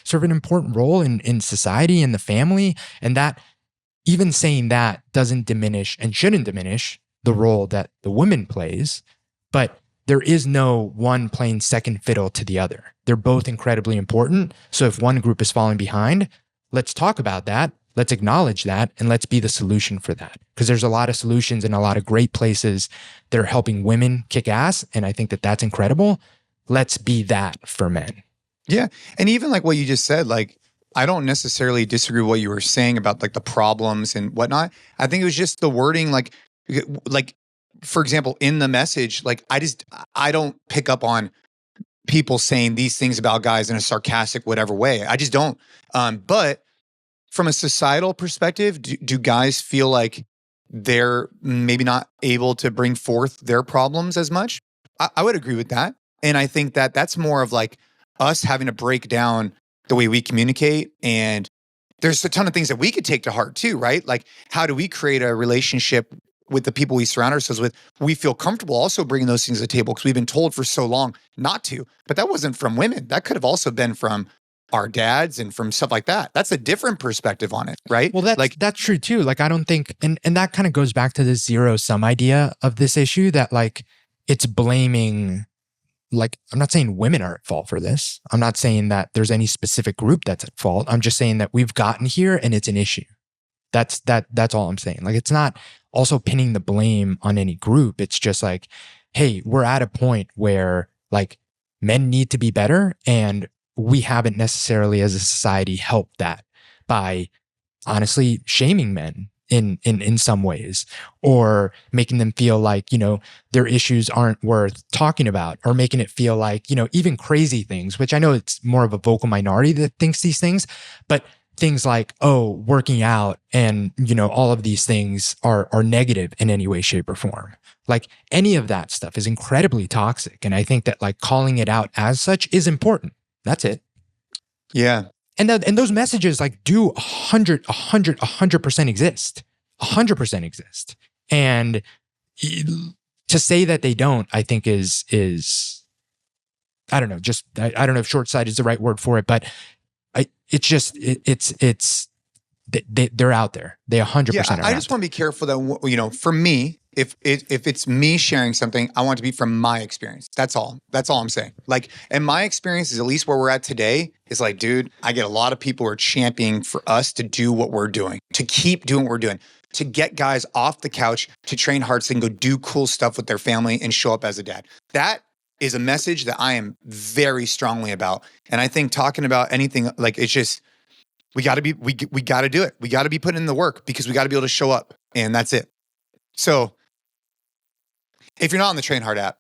[SPEAKER 2] serve an important role in society and the family. And that, even saying that doesn't diminish and shouldn't diminish the role that the woman plays, but there is no one playing second fiddle to the other. They're both incredibly important. So if one group is falling behind, let's talk about that. Let's acknowledge that, and let's be the solution for that. Because there's a lot of solutions and a lot of great places that are helping women kick ass. And I think that that's incredible. Let's be that for men.
[SPEAKER 1] Yeah. And even like what you just said, like, I don't necessarily disagree with what you were saying about like the problems and whatnot. I think it was just the wording, like, for example, in the message, like I don't pick up on people saying these things about guys in a sarcastic, whatever way. I just don't. But from a societal perspective, do guys feel like they're maybe not able to bring forth their problems as much? I would agree with that. And I think that that's more of like us having to break down the way we communicate. And there's a ton of things that we could take to heart too, right? Like, how do we create a relationship with the people we surround ourselves with? We feel comfortable also bringing those things to the table, because we've been told for so long not to. But that wasn't from women. That could have also been from our dads and from stuff like that. That's a different perspective on it, right?
[SPEAKER 2] Well, that's true too. Like, I don't think, and that kind of goes back to this zero-sum idea of this issue, that like it's blaming, like, I'm not saying women are at fault for this. I'm not saying that there's any specific group that's at fault. I'm just saying that we've gotten here and it's an issue. That's all I'm saying. Like, it's not also pinning the blame on any group. It's just like, hey, we're at a point where like men need to be better, and we haven't necessarily as a society helped that by honestly shaming men in some ways, or making them feel like, their issues aren't worth talking about, or making it feel like, even crazy things, which I know it's more of a vocal minority that thinks these things, but things like, oh, working out and, all of these things are negative in any way, shape, or form. Like, any of that stuff is incredibly toxic. And I think that like calling it out as such is important. That's it.
[SPEAKER 1] Yeah.
[SPEAKER 2] And those messages like do 100% exist. 100% exist. And to say that they don't, I think is I don't know, I don't know if short-sighted is the right word for it, but they're out there. They 100% are out there.
[SPEAKER 1] I just want to be careful that, for me, if it's me sharing something, I want it to be from my experience. That's all I'm saying. Like, and my experience is, at least where we're at today, is like, dude, I get a lot of people who are championing for us to do what we're doing, to keep doing what we're doing, to get guys off the couch, to train hard so they can go do cool stuff with their family and show up as a dad. That is a message that I am very strongly about. And I think talking about anything, like, it's just, we got to do it. We got to be putting in the work, because we got to be able to show up, and that's it. So if you're not on the Train Hard app,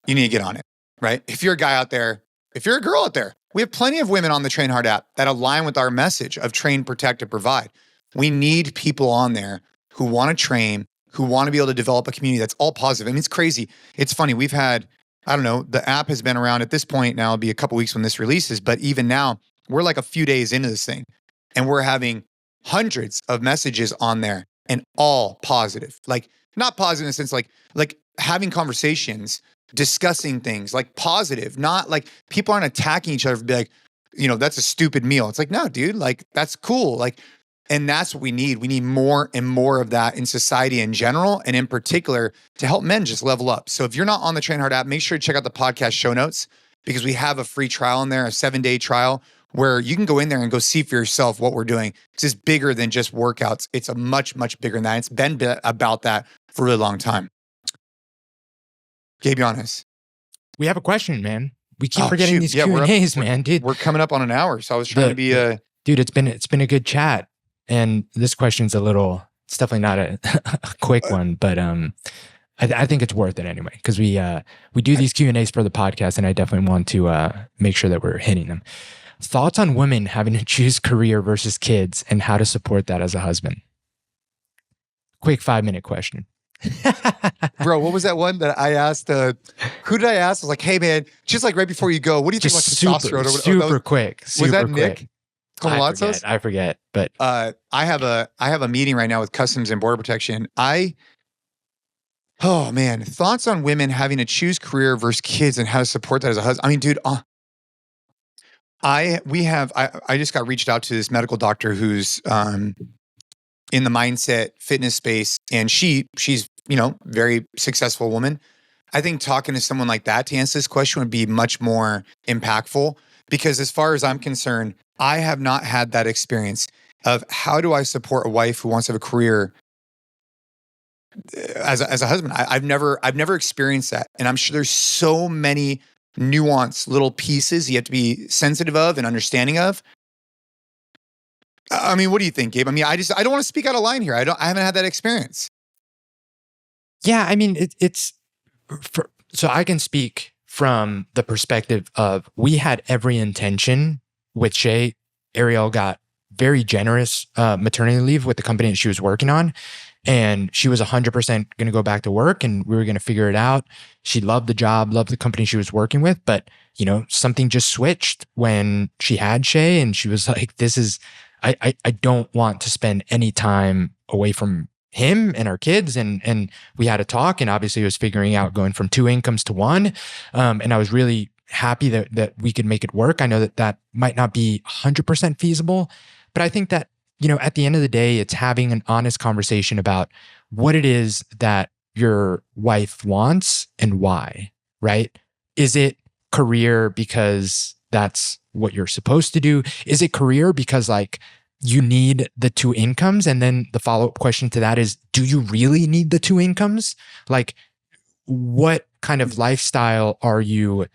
[SPEAKER 1] you need to get on it, right? If you're a guy out there, if you're a girl out there, we have plenty of women on the Train Hard app that align with our message of train, protect, and provide. We need people on there who want to train, who want to be able to develop a community that's all positive. I mean, it's crazy. It's funny. We've had, I don't know, the app has been around at this point now. It'll be a couple weeks when this releases, but even now, we're like a few days into this thing, and we're having hundreds of messages on there, and all positive. Like, not positive in the sense like having conversations, discussing things, like positive, not like people aren't attacking each other for be like, that's a stupid meal. It's like, no, dude, like, that's cool. Like, and that's what we need. We need more and more of that in society in general, and in particular to help men just level up. So if you're not on the Train Hard app, make sure to check out the podcast show notes, because we have a free trial in there, a 7-day trial, where you can go in there and go see for yourself what we're doing. Because it's bigger than just workouts. It's a much, much bigger than that. It's been about that for a really long time. Gabe Yanez.
[SPEAKER 2] We have a question, man. We keep forgetting these Q&As, man, dude.
[SPEAKER 1] We're coming up on an hour, so I was trying to be
[SPEAKER 2] dude, it's been a good chat. And this question's it's definitely not a quick one, but I think it's worth it anyway, because we do these Q&As for the podcast, and I definitely want to make sure that we're hitting them. Thoughts on women having to choose career versus kids, and how to support that as a husband? Quick 5-minute question.
[SPEAKER 1] Bro, what was that one that I asked? Who did I ask? I was like, hey, man, just like right before you go, what do you think about testosterone?
[SPEAKER 2] Super quick.
[SPEAKER 1] Was that Nick?
[SPEAKER 2] I forget. But
[SPEAKER 1] I have a meeting right now with Customs and Border Protection. Oh man, thoughts on women having to choose career versus kids, and how to support that as a husband. I mean, dude, I just got reached out to this medical doctor who's in the mindset fitness space, and she's very successful woman. I think talking to someone like that to answer this question would be much more impactful, because as far as I'm concerned, I have not had that experience of how do I support a wife who wants to have a career as a husband. I've never experienced that, and I'm sure there's so many nuanced little pieces you have to be sensitive of and understanding of. I mean, what do you think, Gabe? I mean, I don't want to speak out of line here. I haven't had that experience.
[SPEAKER 2] Yeah, I mean, so I can speak from the perspective of, we had every intention with Shay. Ariel got very generous maternity leave with the company that she was working on. And she was 100% going to go back to work, and we were going to figure it out. She loved the job, loved the company she was working with, but something just switched when she had Shay, and she was like, I don't want to spend any time away from him and our kids. And we had a talk, and obviously it was figuring out going from 2 incomes to 1. And I was really happy that we could make it work. I know that might not be 100% feasible, but I think that, at the end of the day, it's having an honest conversation about what it is that your wife wants and why, right? Is it career because that's what you're supposed to do? Is it career because you need the two incomes. And then the follow-up question to that is, do you really need the two incomes? Like, what kind of lifestyle are you,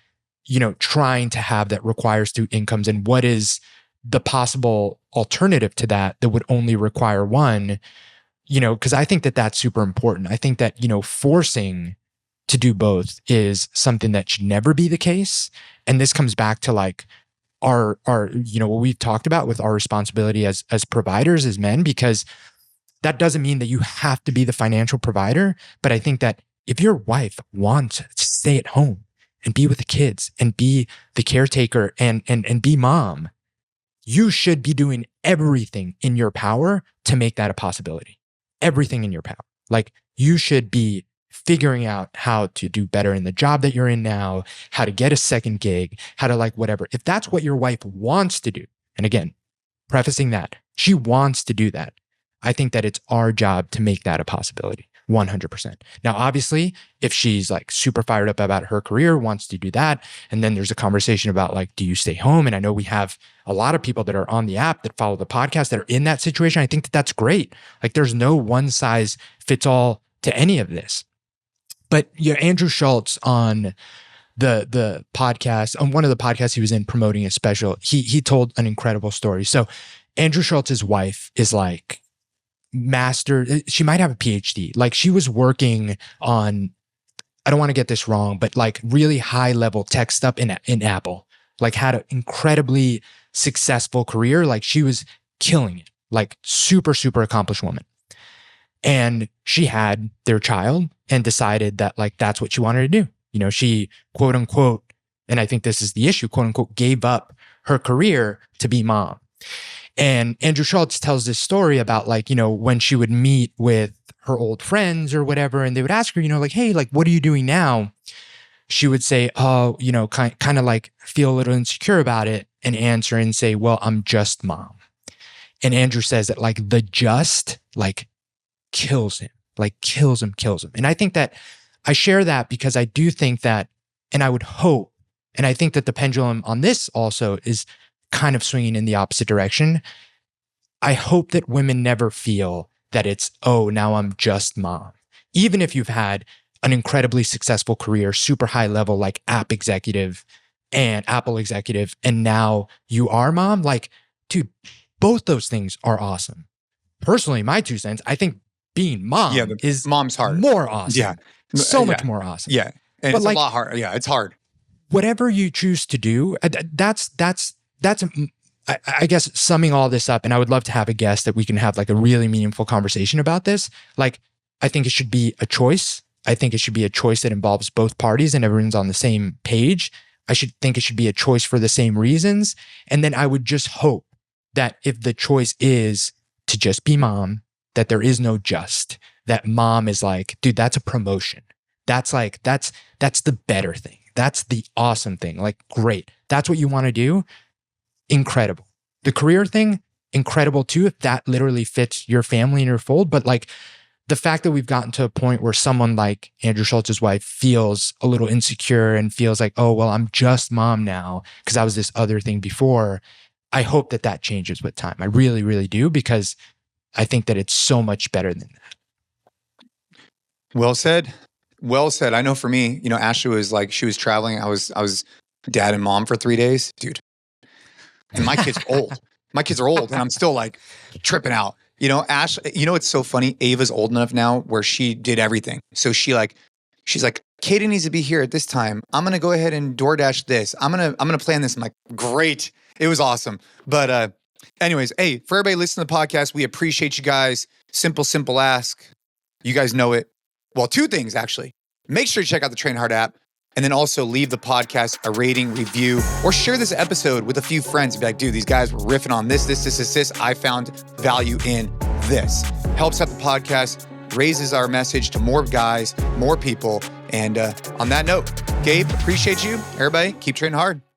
[SPEAKER 2] trying to have that requires two incomes? And what is the possible alternative to that would only require one? Because I think that that's super important. I think that, forcing to do both is something that should never be the case. And this comes back to like our what we've talked about with our responsibility as providers, as men, because that doesn't mean that you have to be the financial provider. But I think that if your wife wants to stay at home and be with the kids and be the caretaker and be mom, you should be doing everything in your power to make that a possibility. Everything in your power. Like, you should be figuring out how to do better in the job that you're in now, how to get a second gig, how to like whatever. If that's what your wife wants to do, and again, prefacing that, she wants to do that, I think that it's our job to make that a possibility, 100%. Now, obviously, if she's like super fired up about her career, wants to do that, and then there's a conversation about like, do you stay home? And I know we have a lot of people that are on the app that follow the podcast that are in that situation. I think that that's great. Like, there's no one size fits all to any of this. But Andrew Schultz on the podcast, on one of the podcasts he was in promoting a special, he told an incredible story. So Andrew Schultz's wife is like she might have a PhD. Like, she was working on, I don't want to get this wrong, but like really high level tech stuff in Apple. Like, had an incredibly successful career. Like, she was killing it. Like, super, super accomplished woman. And she had their child and decided that like, that's what she wanted to do. She quote unquote, and I think this is the issue, quote unquote, gave up her career to be mom. And Andrew Schultz tells this story about like, when she would meet with her old friends or whatever, and they would ask her, like, hey, like, what are you doing now? She would say, oh, kind of like feel a little insecure about it, and answer and say, well, I'm just mom. And Andrew says that like the just like kills him. And I think that I share that because I do think that, and I would hope, and I think that the pendulum on this also is kind of swinging in the opposite direction. I hope that women never feel that it's, oh, now I'm just mom. Even if you've had an incredibly successful career, super high level, like app executive and Apple executive, and now you are mom, like, dude, both those things are awesome. Personally, my 2 cents, I think being mom is
[SPEAKER 1] mom's hard.
[SPEAKER 2] More awesome.
[SPEAKER 1] Yeah.
[SPEAKER 2] So much more awesome.
[SPEAKER 1] Yeah. And but it's like, a lot hard. Yeah, it's hard.
[SPEAKER 2] Whatever you choose to do, that's I guess summing all this up, and I would love to have a guest that we can have like a really meaningful conversation about this. Like, I think it should be a choice. I think it should be a choice that involves both parties and everyone's on the same page. I think it should be a choice for the same reasons. And then I would just hope that if the choice is to just be mom, that there is no just, that mom is like, dude, that's a promotion. That's like, that's the better thing. That's the awesome thing. Like, great. That's what you want to do. Incredible. The career thing, incredible too, if that literally fits your family and your fold. But like, the fact that we've gotten to a point where someone like Andrew Schultz's wife feels a little insecure and feels like, oh, well, I'm just mom now because I was this other thing before. I hope that changes with time. I really, really do, because I think that it's so much better than that.
[SPEAKER 1] Well said. Well said. I know for me, Ashley was like, she was traveling. I was dad and mom for 3 days, dude. And my kids are old. My kids are old, and I'm still like tripping out. Ash, it's so funny. Ava's old enough now where she did everything. So she's like, Katie needs to be here at this time. I'm going to go ahead and DoorDash this. I'm going to plan this. I'm like, great. It was awesome. But anyways, hey, for everybody listening to the podcast, we appreciate you guys. Simple ask. You guys know it. Well, 2 things, actually. Make sure to check out the Train Hard app, and then also leave the podcast a rating, review, or share this episode with a few friends and be like, dude, these guys were riffing on this. I found value in this. Helps out the podcast, raises our message to more guys, more people. And on that note, Gabe, appreciate you. Everybody, keep training hard.